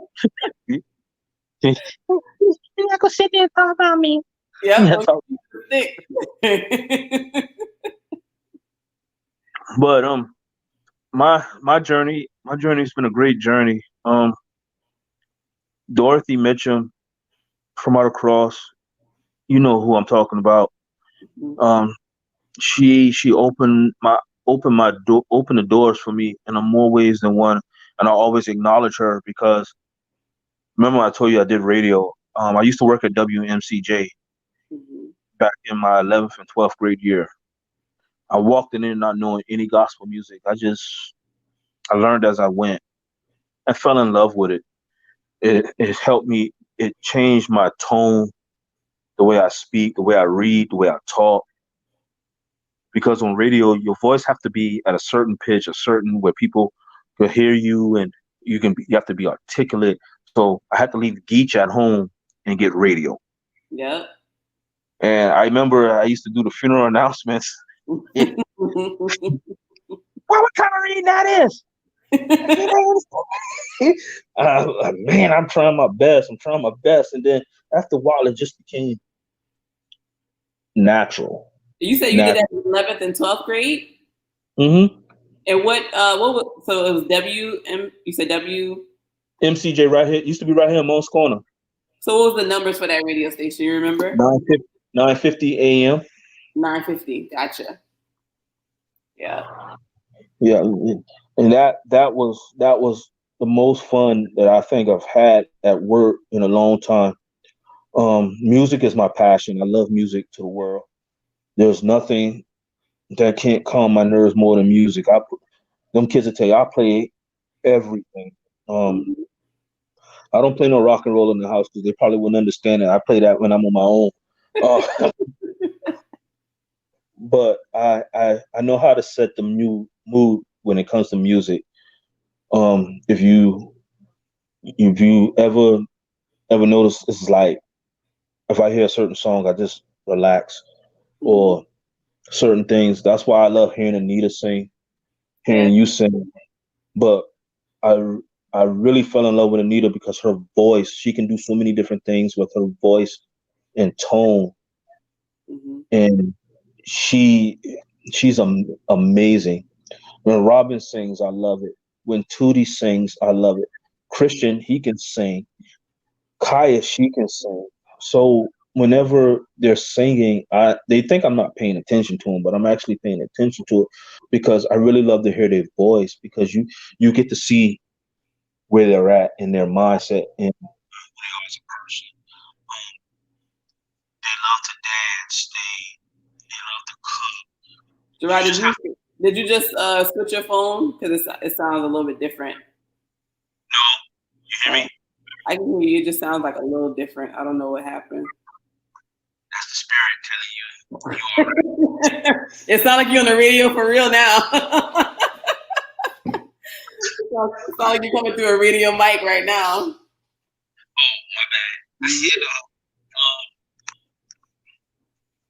S3: you're not gonna sit there and talk about me.
S2: Yep.
S3: Yeah, talk. But my journey's been a great journey. Dorothy Mitchum from out across, you know who I'm talking about. Um, she opened the doors for me in more ways than one, and I always acknowledge her because remember I told you I did radio. I used to work at WMCJ
S2: Mhm.
S3: back in my 11th and 12th grade year. I walked in there not knowing any gospel music. I learned as I went. I fell in love with it. It helped me. It changed my tone, the way I speak, the way I read, the way I talk. Because on radio, your voice have to be at a certain pitch, a certain where people can hear you, and you have to be articulate. So I had to leave Geach at home and get radio.
S2: Yep.
S3: And I remember I used to do the funeral announcements. It, what kind of reading that is? Man, I'm trying my best. I'm trying my best, and then after a while, it just became natural.
S2: You said you did that in 11th and 12th grade?
S3: Mm-hmm.
S2: And what was, so it was you said W,
S3: MCJ right here. Used to be right here in Moss Corner.
S2: so what was the numbers for that radio station? You remember?
S3: 950 AM.
S2: 950. Gotcha. Yeah.
S3: Yeah, and that was the most fun that I think I've had at work in a long time. Music is my passion. I love music to the world. There's nothing that can't calm my nerves more than music. Them kids will tell you I play everything. Um,
S2: Mhm.
S3: I don't play no rock and roll in the house because they probably wouldn't understand it. I play that when I'm on my own. Uh, but I know how to set the new mood when it comes to music. If you ever notice, it's like if I hear a certain song, I just relax,
S2: Mhm.
S3: or certain things. That's why I love hearing Anita sing,
S2: Yeah.
S3: hearing you sing. But I I really fell in love with Anita because her voice. She can do so many different things with her voice and tone,
S2: Mhm.
S3: and she she's amazing. When Robin sings, I love it. When Tootie sings, I love it. Christian, he can sing. Kaya, she can sing. So whenever they're singing, they think I'm not paying attention to them, but I'm actually paying attention to it because I really love to hear their voice because you get to see where they're at in their mindset and who they are as a person. They love to dance. They love to cook. You
S2: Gerard,
S3: just have to
S2: did you just switch your phone? Because it sounds a little bit different.
S3: know. You hear me?
S2: I can hear you. It just sounds like a little different. I don't know what happened.
S3: That's the spirit telling you you are right.
S2: It sounds like you're on the radio for real now. It sounds like you're coming through a radio mic right now.
S3: Oh, my bad. You know,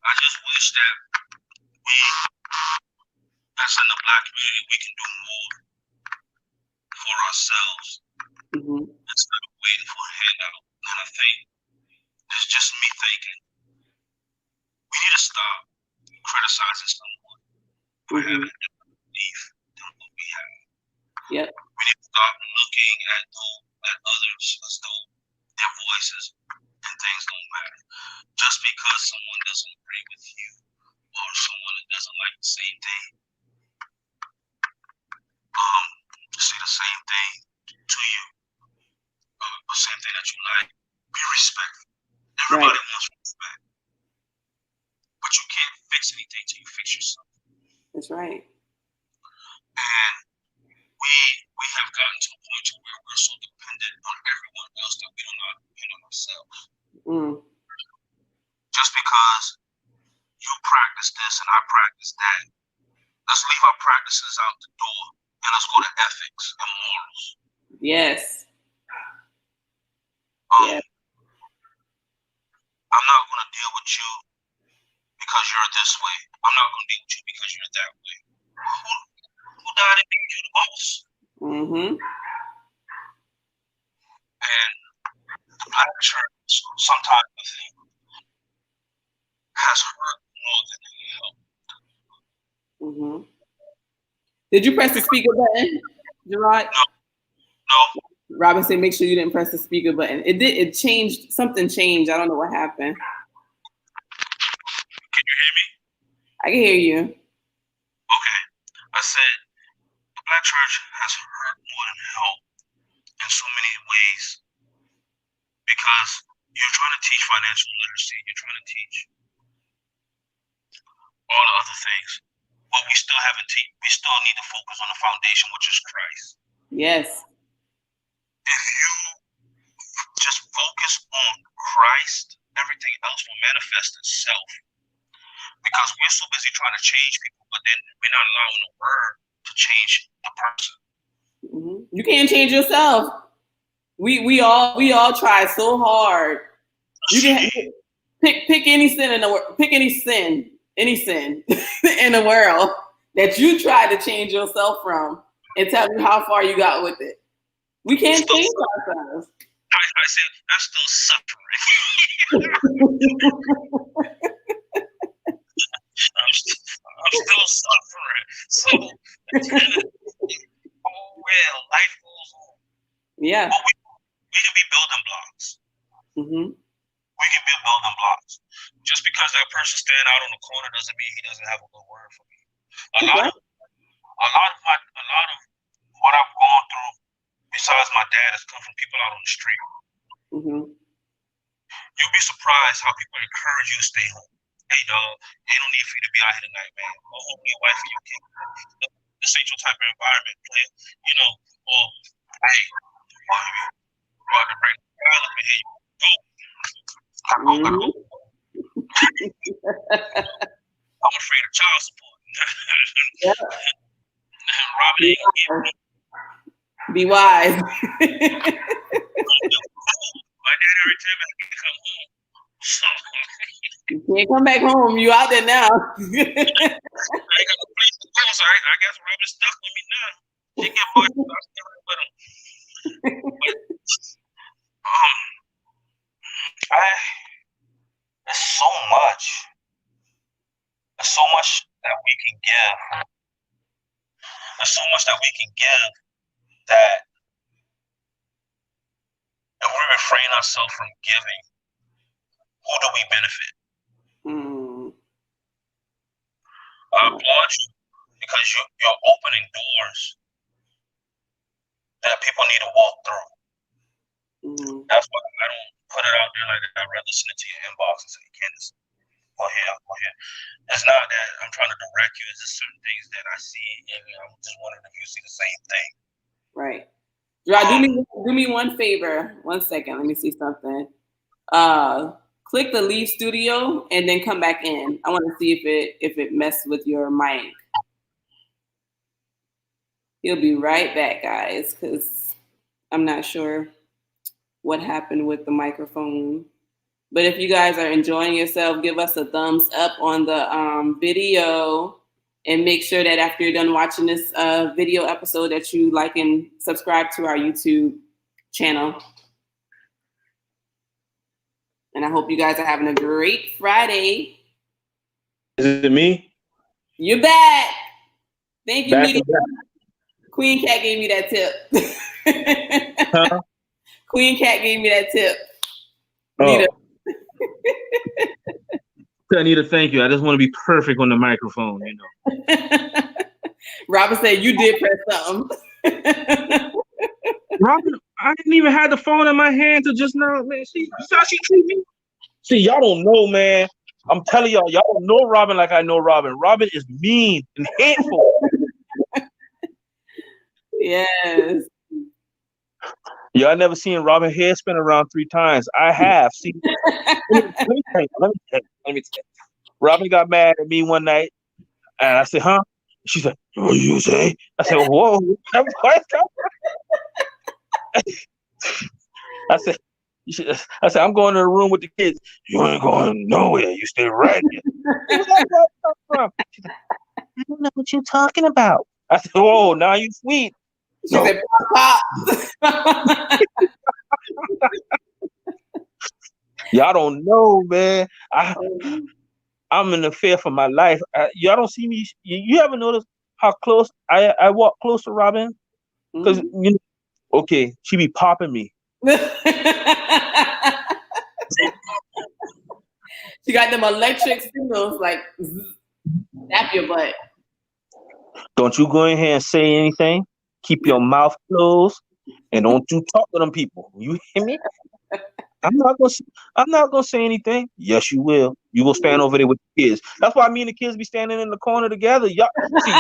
S3: I just wish that we, as in the black community, we can do more for ourselves
S2: Mm-hmm.
S3: instead of waiting for a handout. And I think it's just me thinking we need to stop criticizing someone for
S2: Mm-hmm.
S3: having different belief than what we have.
S2: Yep.
S3: We need to stop looking at others as though their voices and things don't matter. Just because someone doesn't agree with you or someone that doesn't like the same thing, say the same thing to you, the same thing that you like. Be respectful. Everybody wants respect, but you can't fix anything till you fix yourself.
S2: That's right.
S3: And we have gotten to the point to where we're so dependent on everyone else that we don't know how to depend on ourselves. Just because you practice this and I practice that, let's leave our practices out the door and let's go to ethics and morals.
S2: Yes.
S3: Yes. I'm not going to deal with you because you're this way. I'm not going to deal with you because you're that way. Who died and made you the boss? And the Black church, sometimes I think, has hurt more than it helped.
S2: Did you press the speaker button, Jerode?
S3: No.
S2: Robin said, make sure you didn't press the speaker button. It changed. Something changed. I don't know what happened.
S3: Can you hear me?
S2: I can hear you.
S3: Okay. I said, the Black church has hurt more than helped in so many ways because you're trying to teach financial literacy. You're trying to teach all the other things. But we still need to focus on the foundation, which is Christ.
S2: Yes.
S3: If you just focus on Christ, everything else will manifest itself. Because we're so busy trying to change people, but then we're not allowing the word to change the person.
S2: You can't change yourself. We all try so hard. You can pick any sin in the world. Pick any sin in the world that you try to change yourself from, and tell me how far you got with it. We can't change ourselves.
S3: I said I'm still suffering. I'm still suffering. So, life goes on.
S2: Yeah.
S3: But we can be building blocks. We can be building blocks. Just because that person standing out on the corner doesn't mean he doesn't have a good word for me. A lot of what I've gone through, besides my dad, has come from people out on the street. You'll be surprised how people encourage you to stay home. Hey, dog, ain't no need for you to be out here tonight, man. Go home with your wife and your kid. This ain't your type of environment, man. You know, or, hey, you out to bring the child up in here, you go. I'm afraid of child support. Robin ain't gonna get me.
S2: Be wise.
S3: My dad every time I can come home.
S2: You can't come back home. You out there now.
S3: I ain't got no place to go, so I guess Robin's stuck with me now. She get bored, so I'm still with him. There's so much. There's so much that we can give. There's so much that we can give that if we refrain ourselves from giving, who do we benefit? I applaud you because you're opening doors that people need to walk through. That's why I don't put it out there like that. I'd rather listen to your inbox and say, Candace, go here. It's not that I'm trying to direct you. It's just certain things that I see, and I'm just wondering if you see the same thing.
S2: Right. Do me one favor. 1 second. Let me see something. Click the leave studio and then come back in. I want to see if it messed with your mic. He'll be right back, guys, because I'm not sure what happened with the microphone. But if you guys are enjoying yourself, give us a thumbs up on the video, and make sure that after you're done watching this video episode that you like and subscribe to our YouTube channel. And I hope you guys are having a great Friday.
S3: Is it me?
S2: You're back. Thank you,
S3: Back
S2: Media. Queen Cat gave me that tip.
S3: Huh?
S2: Queen Cat gave me that tip.
S3: Oh. Anita, thank you. I just want to be perfect on the microphone, you know.
S2: Robin said you did press something.
S3: Robin, I didn't even have the phone in my hand to just now, man. See how she treat me? See, y'all don't know, man. I'm telling y'all don't know Robin like I know Robin. Robin is mean and hateful.
S2: Yes.
S3: Y'all never seen Robin hair spin around 3 times. I have. See, let me tell you. Robin got mad at me one night, and I said, "Huh?" She said, "What you say?" I said, "Whoa." I said, I said, "I'm going to the room with the kids." "You ain't going nowhere. You stay right here." Where that come from? She said, "I don't know what you're talking about." I said, "Whoa, now you sweet."
S2: She said, "Pop, pop."
S3: Y'all don't know, man. I'm in the fear for my life. Y'all don't see me. You ever notice how close I walk close to Robin? Because okay, she be popping me.
S2: She got them electric signals like snap your butt.
S3: Don't you go in here and say anything. Keep your mouth closed and don't you talk to them people. You hear me? I'm not gonna say anything. Yes, you will. You will stand over there with the kids. That's why me and the kids be standing in the corner together. Y'all see.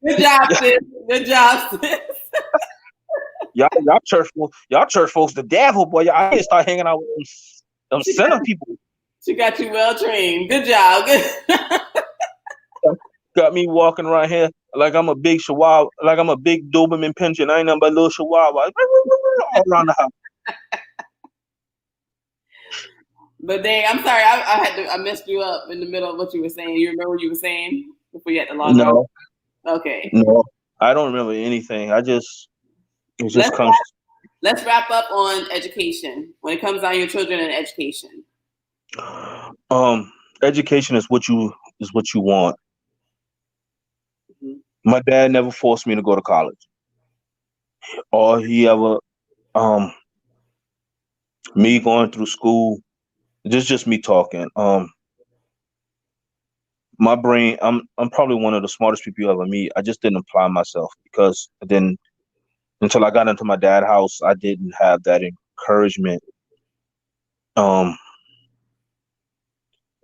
S2: Good job, sis. Good job, sis.
S3: Y'all church folks, the devil, boy. I need to start hanging out with them sinner people.
S2: She got you well trained. Good job. Good.
S3: Got me walking around here like I'm a big chihuahua, like I'm a big Doberman pinscher. I ain't nothing but a little chihuahua all around the house.
S2: But dang, I'm sorry, I messed you up in the middle of what you were saying. You remember what you were saying before you had to log
S3: No.
S2: on? Okay.
S3: No, I don't remember anything. It just comes.
S2: Let's wrap up on education. When it comes down to your children and education.
S3: Education is what you want.
S2: Mm-hmm.
S3: My dad never forced me to go to college. All he ever, me going through school, this is just me talking. My brain, I'm probably one of the smartest people you ever meet. I just didn't apply myself because then until I got into my dad's house, I didn't have that encouragement.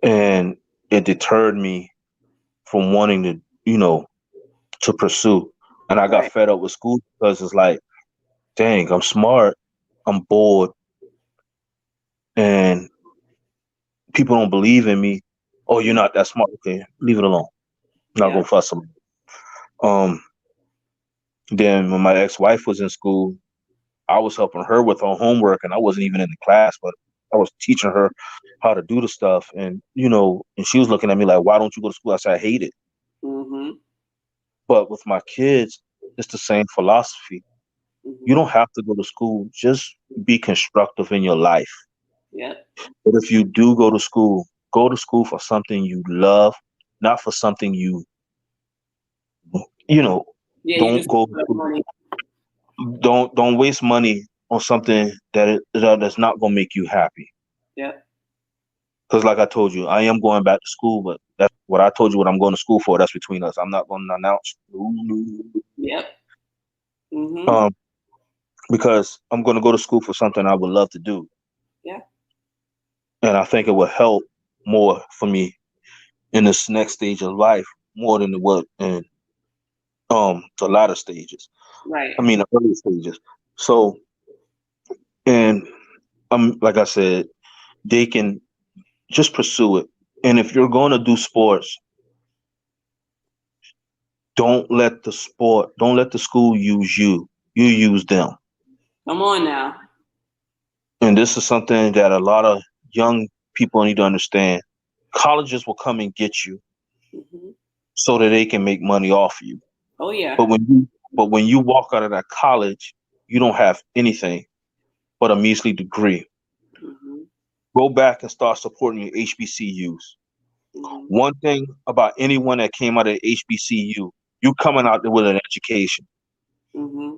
S3: And it deterred me from wanting to pursue. And I got fed up with school because it's like, dang, I'm smart, I'm bored, and people don't believe in me. Oh, you're not that smart. Okay, leave it alone. I'm not gonna fuss them. Then when my ex-wife was in school, I was helping her with her homework, and I wasn't even in the class, but I was teaching her how to do the stuff. And and she was looking at me like, "Why don't you go to school?" I said, "I hate it."
S2: Mm-hmm.
S3: But with my kids, it's the same philosophy.
S2: Mm-hmm.
S3: You don't have to go to school. Just be constructive in your life.
S2: Yeah.
S3: But if you do go to school for something you love, not for something don't waste money on something that's not gonna make you happy.
S2: Yeah.
S3: Because like I told you, I am going back to school, but that's what I told you what I'm going to school for. That's between us. I'm not going to announce.
S2: Yep. Mm-hmm.
S3: Because I'm going to go to school for something I would love to do.
S2: Yeah.
S3: And I think it will help more for me in this next stage of life more than it would in the latter stages.
S2: Right.
S3: I mean the early stages. So, and like I said, they can just pursue it. And if you're going to do sports, don't let the school use you. You use them.
S2: Come on now.
S3: And this is something that a lot of young people need to understand. Colleges will come and get you so that they can make money off you.
S2: Oh yeah.
S3: But when you walk out of that college, you don't have anything but a measly degree.
S2: Mm-hmm.
S3: Go back and start supporting your HBCUs. Mm-hmm. One thing about anyone that came out of HBCU, you coming out there with an education.
S2: Mm-hmm.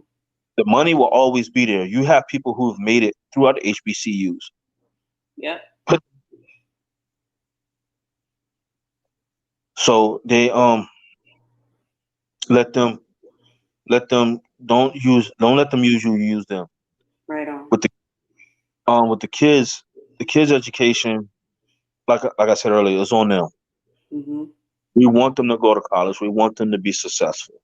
S3: The money will always be there. You have people who've made it throughout the HBCUs.
S2: Yeah.
S3: So they Let them don't let them use you, use them.
S2: Right on.
S3: With the kids education, like I said earlier, is on them.
S2: Mm-hmm.
S3: We want them to go to college. We want them to be successful.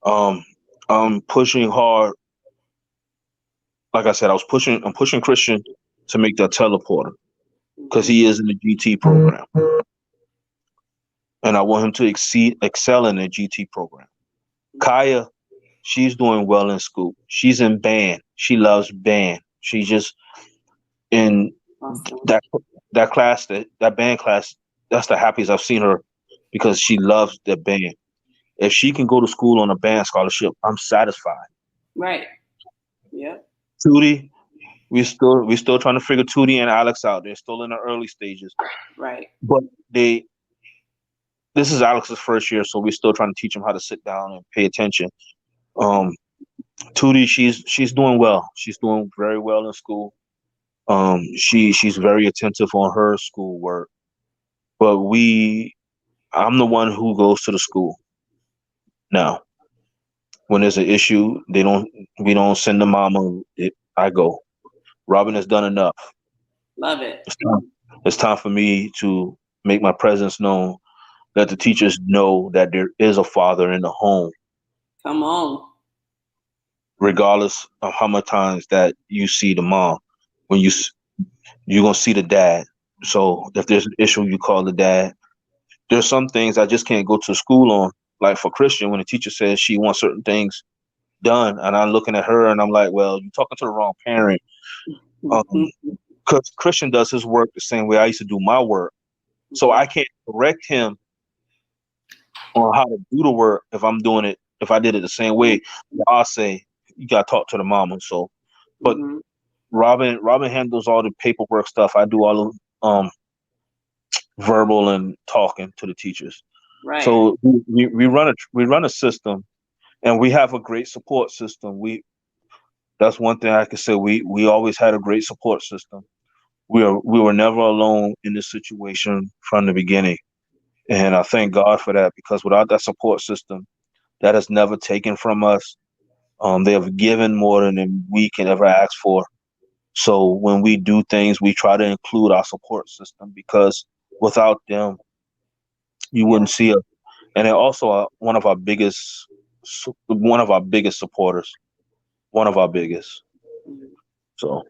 S3: Um, I'm pushing hard. Like I said, I'm pushing Christian to make that teleporter because
S2: Mm-hmm.
S3: he is in the GT program, and I want him to excel in the GT program. Kaya, she's doing well in school. She's in band. She loves band. She just in
S2: Awesome.
S3: that class, that band class. That's the happiest I've seen her because she loves the band. If she can go to school on a band scholarship, I'm satisfied.
S2: Right. Yeah.
S3: Tootie, we still trying to figure Tootie and Alex out. They're still in the early stages,
S2: Right.
S3: but this is Alex's first year, so we're still trying to teach him how to sit down and pay attention. Um, Tootie, she's doing well. She's doing very well in school. She's very attentive on her schoolwork. But I'm the one who goes to the school now. When there's an issue, we don't send the mama. I go. Robin has done enough.
S2: Love it.
S3: It's time for me to make my presence known. Let the teachers know that there is a father in the home,
S2: Come on.
S3: regardless of how many times that you see the mom. When you're gonna see the dad. So if there's an issue, you call the dad. There's some things I just can't go to school on. Like for Christian, when the teacher says she wants certain things done, and I'm looking at her and I'm like, well, you're talking to the wrong parent.
S2: Mm-hmm.
S3: Because Christian does his work the same way I used to do my work. So I can't correct him on how to do the work if I did it the same way. I'll say you gotta talk to the mama. So but
S2: Mm-hmm.
S3: Robin handles all the paperwork stuff. I do all the verbal and talking to the teachers.
S2: Right.
S3: So we run a system, and we have a great support system. That's one thing I can say. We always had a great support system. We were never alone in this situation from the beginning, and I thank God for that because without that support system, that has never taken from us. They have given more than we can ever ask for. So when we do things, we try to include our support system because without them, you wouldn't see us. And they're also one of our biggest supporters, one of our biggest.
S2: Mm-hmm.
S3: So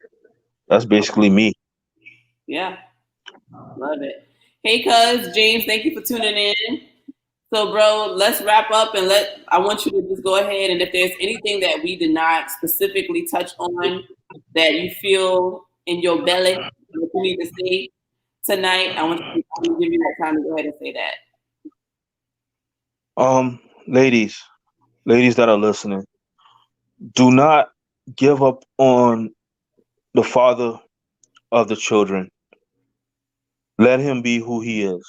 S3: that's basically me.
S2: Yeah. Love it. Hey, cuz James, thank you for tuning in. So, bro, let's wrap up and I want you to just go ahead and if there's anything that we did not specifically touch on that you feel in your belly that you need to say tonight, I want to give you that time to go ahead and say that.
S3: Ladies, ladies that are listening, do not give up on the father of the children. Let him be who he is.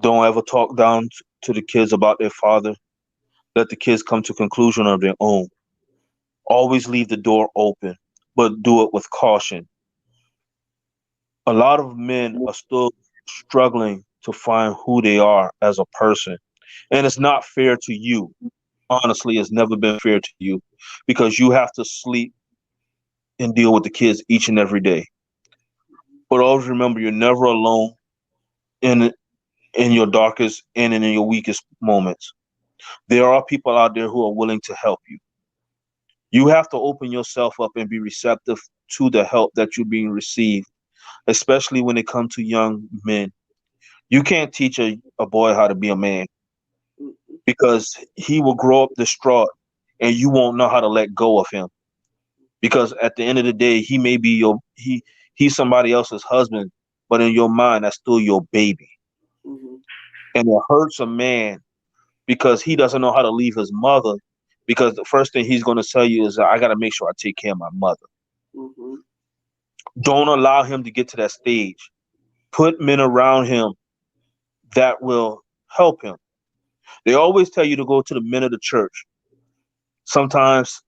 S3: Don't ever talk down to the kids about their father. Let the kids come to conclusion of their own. Always leave the door open, but do it with caution. A lot of men are still struggling to find who they are as a person. And it's not fair to you. Honestly, it's never been fair to you because you have to sleep and deal with the kids each and every day. But always remember, you're never alone in in your darkest and in your weakest moments. There are people out there who are willing to help you. You have to open yourself up and be receptive to the help that you're being received, especially when it comes to young men. You can't teach a boy how to be a man because he will grow up distraught and you won't know how to let go of him. Because at the end of the day, he may be he's somebody else's husband, but in your mind, that's still your baby.
S2: Mm-hmm.
S3: And it hurts a man because he doesn't know how to leave his mother. Because the first thing he's going to tell you is, I got to make sure I take care of my mother.
S2: Mm-hmm.
S3: Don't allow him to get to that stage. Put men around him that will help him. They always tell you to go to the men of the church. Sometimes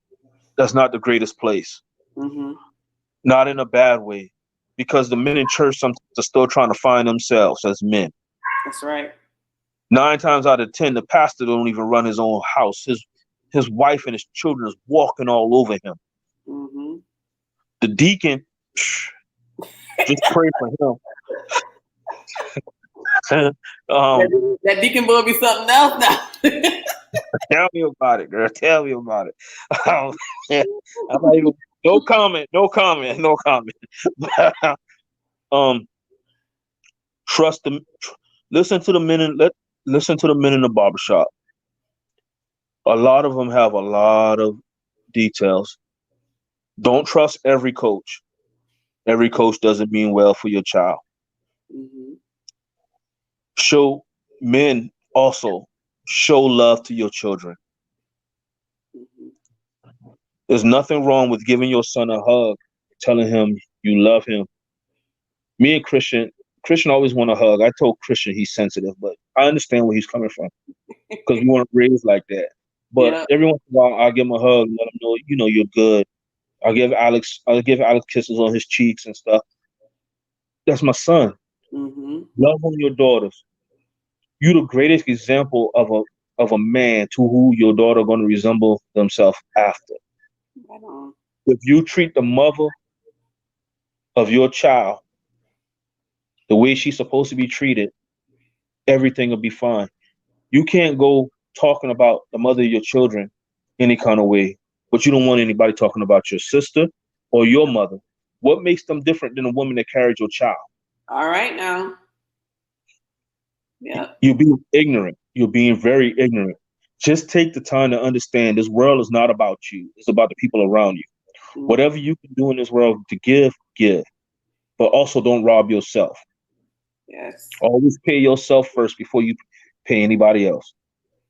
S3: that's not the greatest place.
S2: Mm-hmm.
S3: Not in a bad way, because the men in church sometimes are still trying to find themselves as men.
S2: That's right.
S3: 9 times out of 10, the pastor don't even run his own house. His wife and his children is walking all over him.
S2: Mm-hmm.
S3: The deacon, just pray for him.
S2: That deacon boy be something else now.
S3: Tell me about it, girl. Tell me about it. I'm not even, no comment. Trust them. Listen to the men in the barbershop. A lot of them have a lot of details. Don't trust every coach. Every coach doesn't mean well for your child.
S2: Mm-hmm.
S3: Show love to your children.
S2: Mm-hmm.
S3: There's nothing wrong with giving your son a hug, telling him you love him. Me and Christian always want a hug. I told Christian he's sensitive, but I understand where he's coming from because we weren't raised like that. But every once in a while, I'll give him a hug and let him know, you're good. I'll give Alex kisses on his cheeks and stuff. That's my son.
S2: Mm-hmm.
S3: Love on your daughters. You're the greatest example of a man to who your daughter going to resemble themselves after.
S2: Right on.
S3: If you treat the mother of your child the way she's supposed to be treated, everything will be fine. You can't go talking about the mother of your children any kind of way, but you don't want anybody talking about your sister or your mother. What makes them different than a woman that carried your child?
S2: All right now. Yeah.
S3: You're being ignorant. You're being very ignorant. Just take the time to understand this world is not about you. It's about the people around you. Mm-hmm. Whatever you can do in this world to give. But also don't rob yourself.
S2: Yes.
S3: Always pay yourself first before you pay anybody else.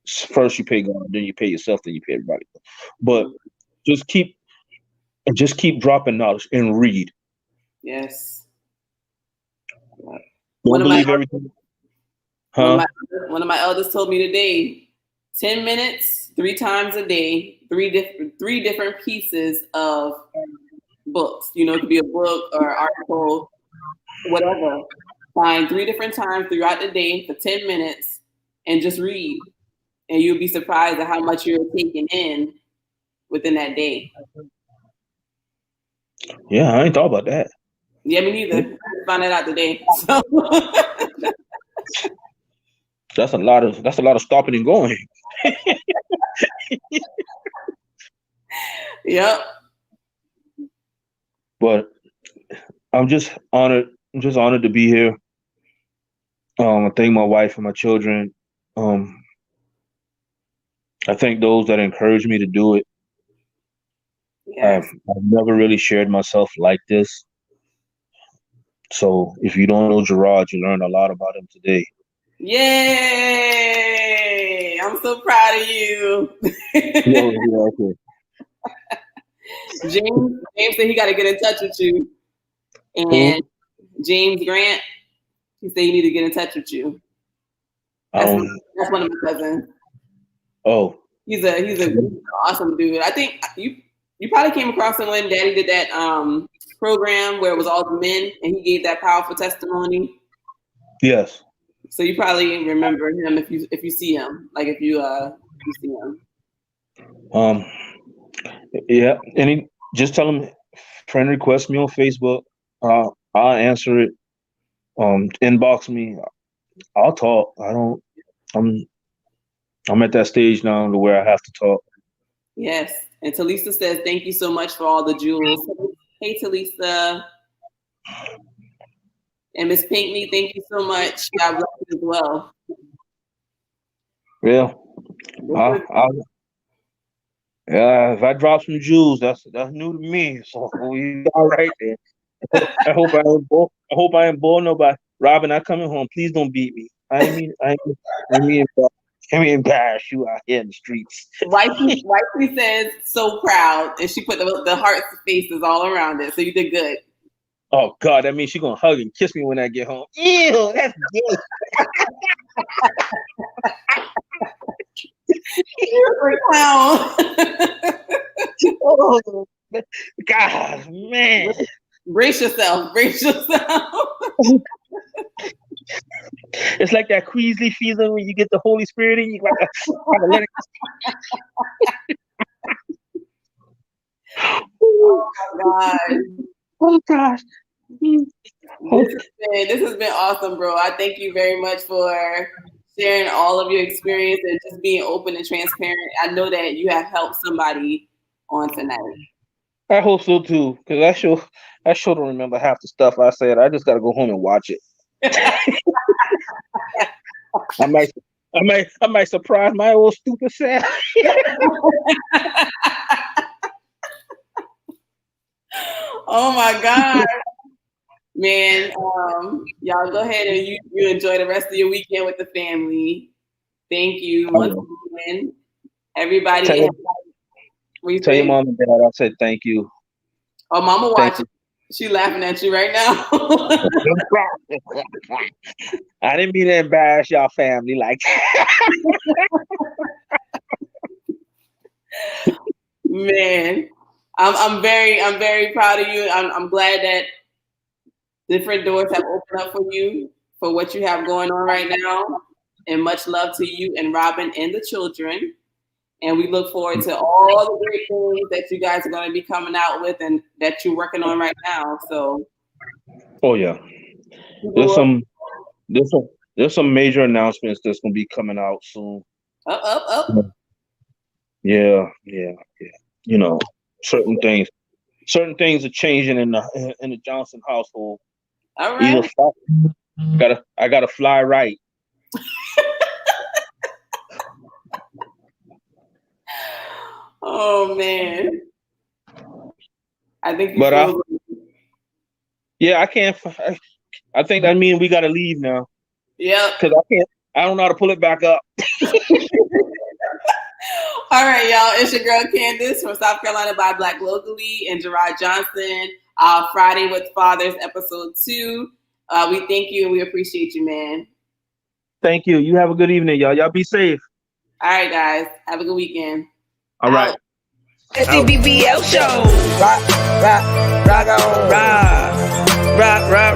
S3: First you pay God, then you pay yourself, then you pay everybody else. But just keep dropping knowledge and read.
S2: Yes.
S3: Don't believe everything.
S2: One of my elders told me today, 10 minutes, 3 times a day, three different pieces of books. It could be a book or article, whatever. Find 3 different times throughout the day for 10 minutes and just read. And you'll be surprised at how much you're taking in within that day.
S3: Yeah, I ain't thought about that.
S2: Yeah, me neither. I found that out today. So.
S3: That's a lot of stopping and going.
S2: Yep.
S3: But I'm just honored to be here. I thank my wife and my children. I thank those that encourage me to do it. Yes. I've never really shared myself like this. So if you don't know Jerode, you learn a lot about him today.
S2: Yay! I'm so proud of you.
S3: Okay.
S2: James said he got to get in touch with you. And James Grant, he said he need to get in touch with you. That's one of my cousins.
S3: Oh.
S2: He's an awesome dude. I think you probably came across him when Daddy did that program where it was all the men and he gave that powerful testimony.
S3: Yes.
S2: So you probably remember him if you see him, like if you see him.
S3: Yeah, and just tell him friend request me on Facebook. I'll answer it. Inbox me. I'll talk. I'm at that stage now where I have to talk.
S2: Yes. And Talisa says, thank you so much for all the jewels. Hey, Talisa. And Miss Pinkney, thank you so much. God bless you as well.
S3: Yeah. If I drop some jewels, that's new to me. So we all right there. I hope I ain't bore nobody. Robin, I coming home. Please don't beat me. I mean embarrass you out here in the streets.
S2: Wifey says so proud, and she put the heart faces all around it. So you did good.
S3: Oh God, that means she's gonna hug and kiss me when I get home. Ew, that's gay.
S2: You're a clown.
S3: Oh God, man.
S2: Brace yourself.
S3: It's like that Queasy feeling when you get the Holy Spirit in you. Gotta let it.
S2: Oh my God.
S3: Oh gosh.
S2: This has been awesome, bro. I thank you very much for sharing all of your experience and just being open and transparent. I know that you have helped somebody on tonight.
S3: I hope so too, because I sure don't remember half the stuff I said. I just gotta go home and watch it. I might surprise my old stupid self.
S2: Oh my God. Man, y'all go ahead and you enjoy the rest of your weekend with the family. Thank you once again. Everybody.
S3: Tell your mom and dad I said thank you.
S2: Oh, mama watching. She laughing at you right now.
S3: I didn't mean to embarrass y'all family like that.
S2: Man, I'm very proud of you. I'm glad that different doors have opened up for you for what you have going on right now. And much love to you and Robin and the children. And we look forward to all the great things that you guys are going to be coming out with and that you're working on right now. So,
S3: oh yeah, there's some major announcements that's going to be coming out soon. Yeah. You know, certain things are changing in the Johnson household.
S2: All right.
S3: I gotta fly right.
S2: Oh man. I think
S3: I can't. I think that means we gotta leave now.
S2: Yeah.
S3: Because I don't know how to pull it back up.
S2: All right, y'all. It's your girl Candace from South Carolina by Black Locally and Jerode Johnson. Friday with Fathers, episode 2. We thank you and we appreciate you, man.
S3: Thank you. You have a good evening, y'all. Y'all be safe.
S2: All right, guys. Have a good weekend.
S3: All right.
S1: SCBBL show. Rock on. Rock.